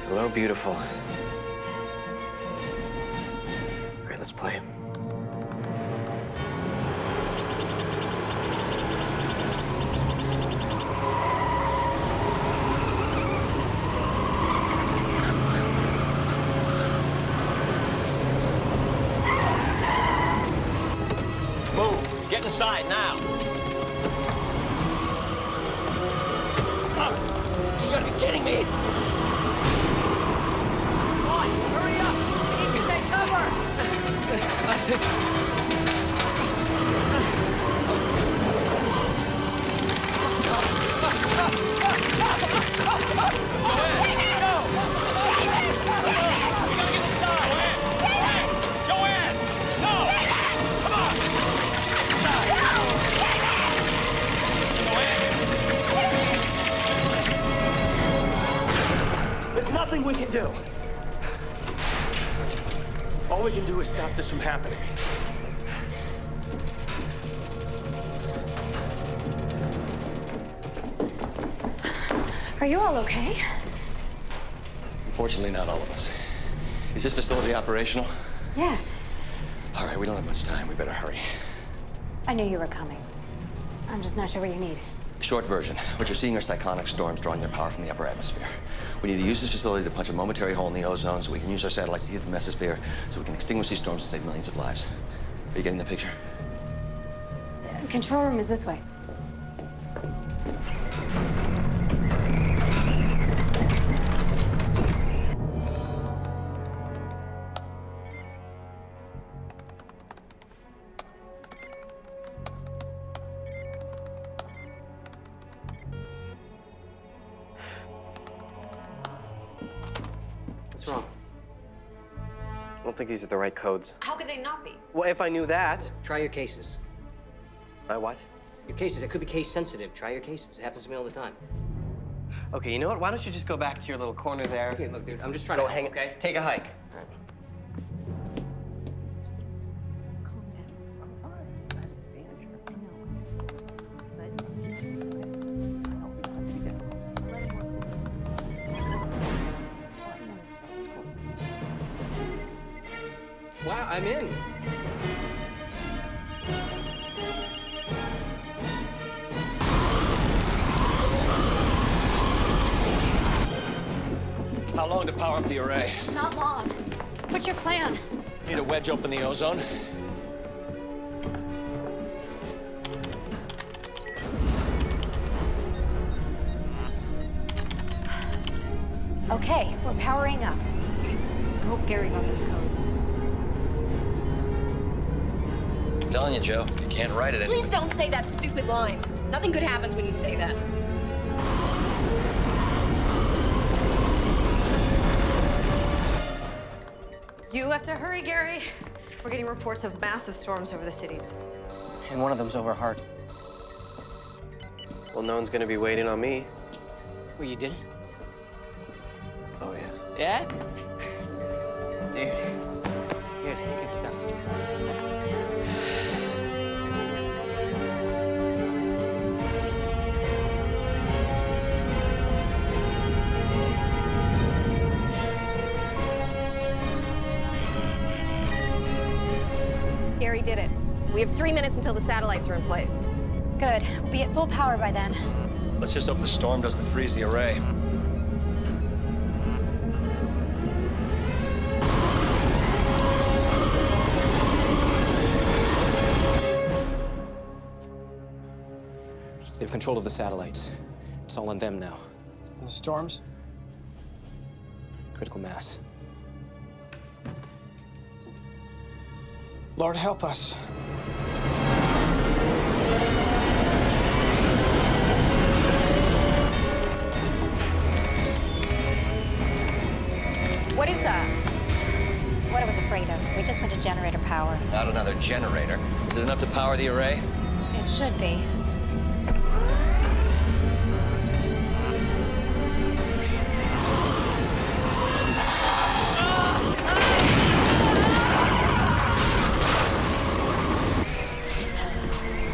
Hello, beautiful. All right, let's play. Move! Get inside now! Oh, you gotta be kidding me! Hurry up! We need to take cover! stop this from happening. Are you all okay? Unfortunately, not all of us. Is this facility operational? Yes. All right, we don't have much time. We better hurry. I knew you were coming. I'm just not sure what you need. Short version. What you're seeing are cyclonic storms drawing their power from the upper atmosphere. We need to use this facility to punch a momentary hole in the ozone so we can use our satellites to get the mesosphere so we can extinguish these storms and save millions of lives. Are you getting the picture? Control room is this way. What's wrong? I don't think these are the right codes. How could they not be? Well, if I knew that. Try your cases. My what? Your cases. It could be case sensitive. Try your cases. It happens to me all the time. Okay, you know what? Why don't you just go back to your little corner there? Okay, look, dude, I'm just trying go to help, hang. okay? Take a hike. All right. Wow, I'm in. How long to power up the array? Not long. What's your plan? Need to wedge open the ozone. Okay, we're powering up. I hope Gary got those codes. I'm telling you, Joe, you can't write it. Please don't say that stupid line. Nothing good happens when you say that. You have to hurry, Gary. We're getting reports of massive storms over the cities. And one of them's over Hart. Well, no one's gonna be waiting on me. Well, you did it? Oh, yeah. Yeah? Dude. Good stuff. Gary did it. We have 3 minutes until the satellites are in place. Good. We'll be at full power by then. Let's just hope the storm doesn't freeze the array. They have control of the satellites. It's all on them now. And the storms? Critical mass. Lord, help us. What is that? It's what I was afraid of. We just went to generator power. Not another generator. Is it enough to power the array? It should be.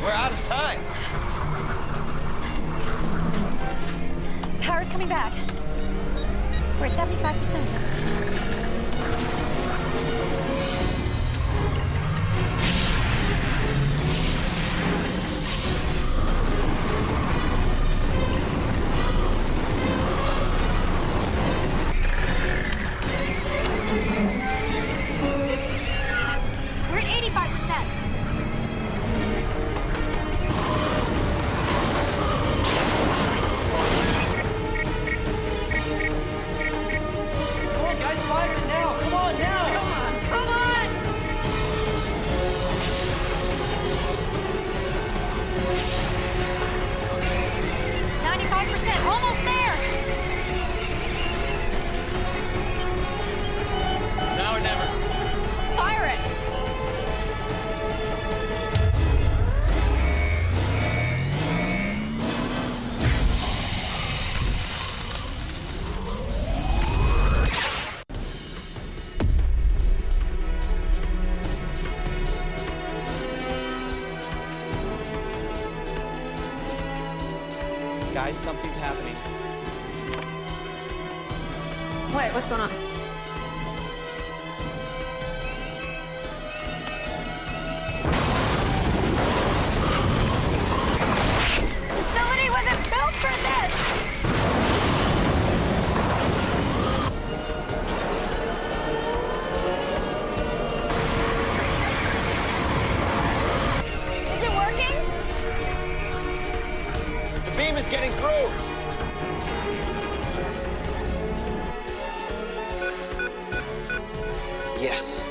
We're out of time. Power's coming back. We're at 75%. We're at 85%. Come on, guys, fire it now. Come on, now. Come on! 95%, almost there. It's now or never. Fire it! Guys, something's happening. What? What's going on? This facility wasn't built for this! Is it working? The beam is getting through. Yes.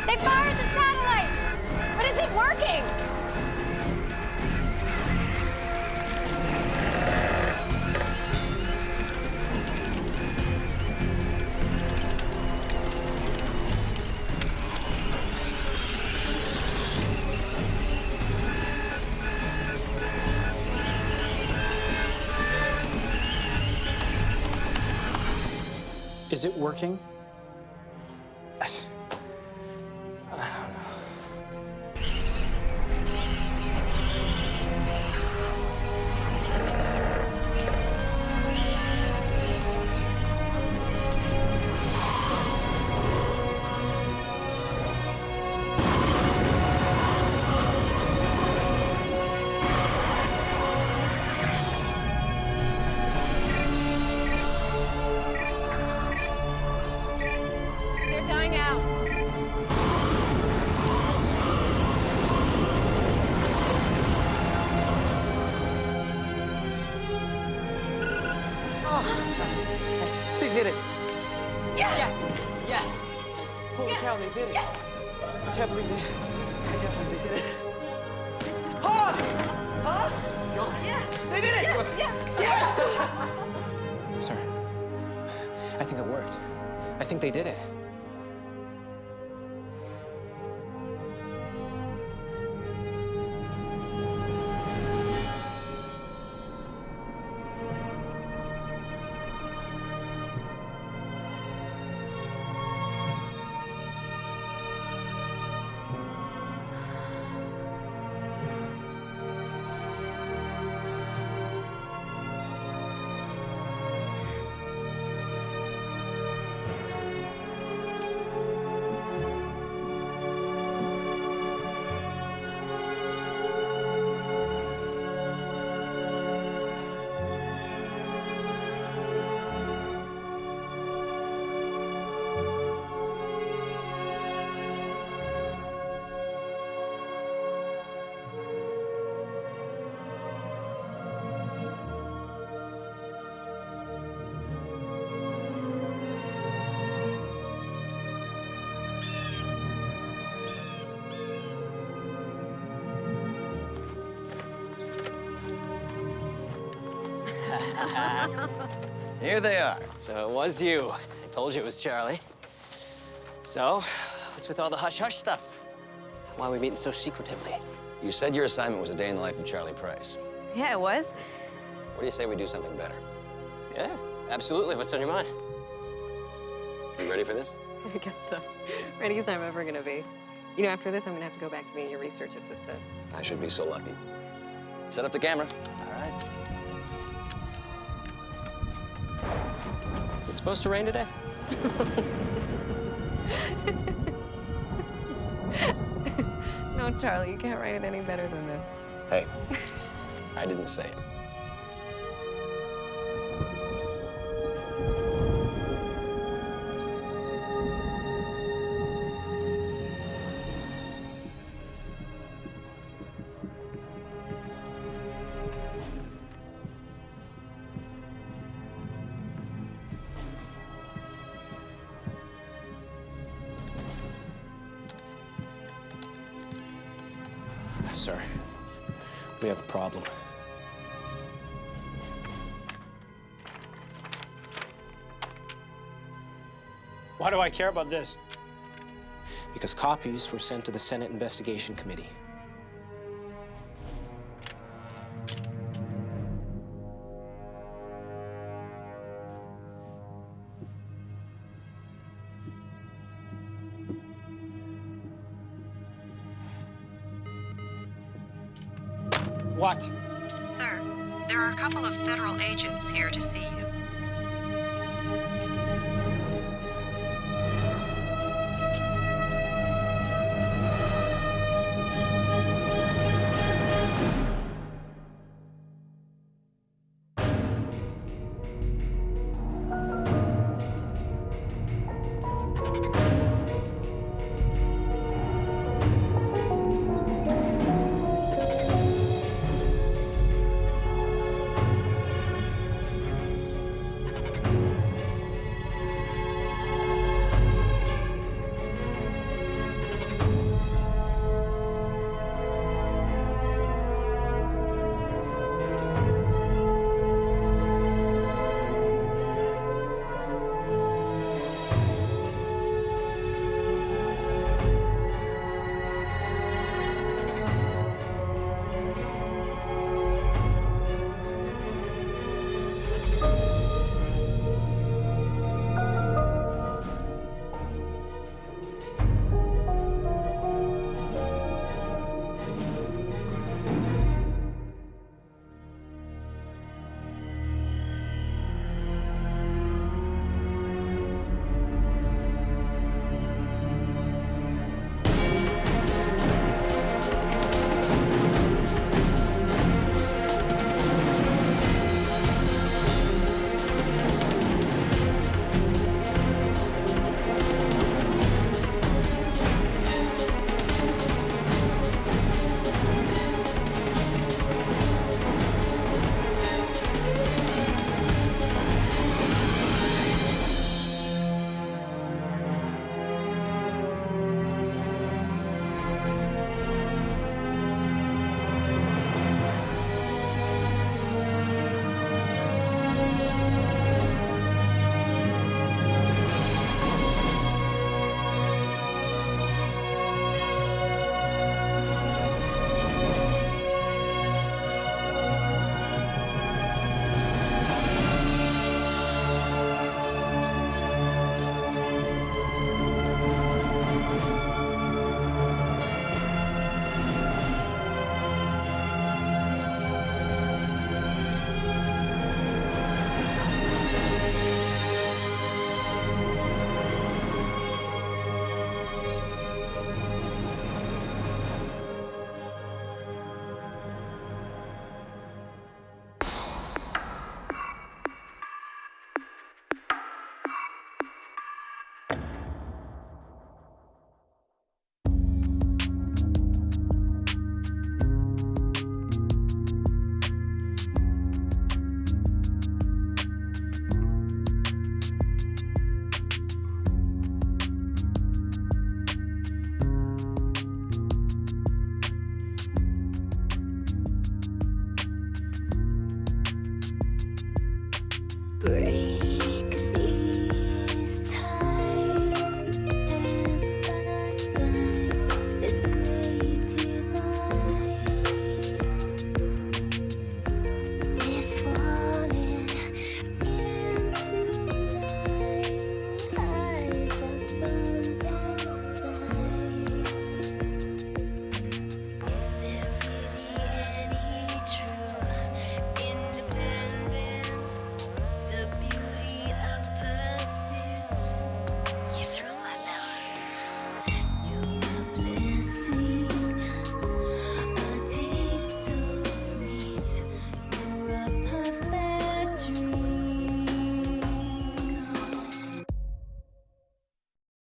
They fired the satellite! But is it working? Is it working? I don't know. They're dying out. They did it. Yes! Yes. Holy cow, they did it. I can't believe they did it. Huh? Huh? Yeah. They did it! Yes! Sir, I think it worked. I think they did it. Here they are. So it was you. I told you it was Charlie. So, what's with all the hush-hush stuff? Why are we meeting so secretively? You said your assignment was a day in the life of Charlie Price. Yeah, it was. What do you say we do something better? Yeah, absolutely. What's on your mind? You ready for this? I guess so. Ready as I'm ever gonna be. You know, after this, I'm gonna have to go back to being your research assistant. I should be so lucky. Set up the camera. All right. It's supposed to rain today? No, Charlie, you can't write it any better than this. Hey, I didn't say it. Sir, we have a problem. Why do I care about this? Because copies were sent to the Senate Investigation Committee. What? Sir, there are a couple of federal agents here to see you.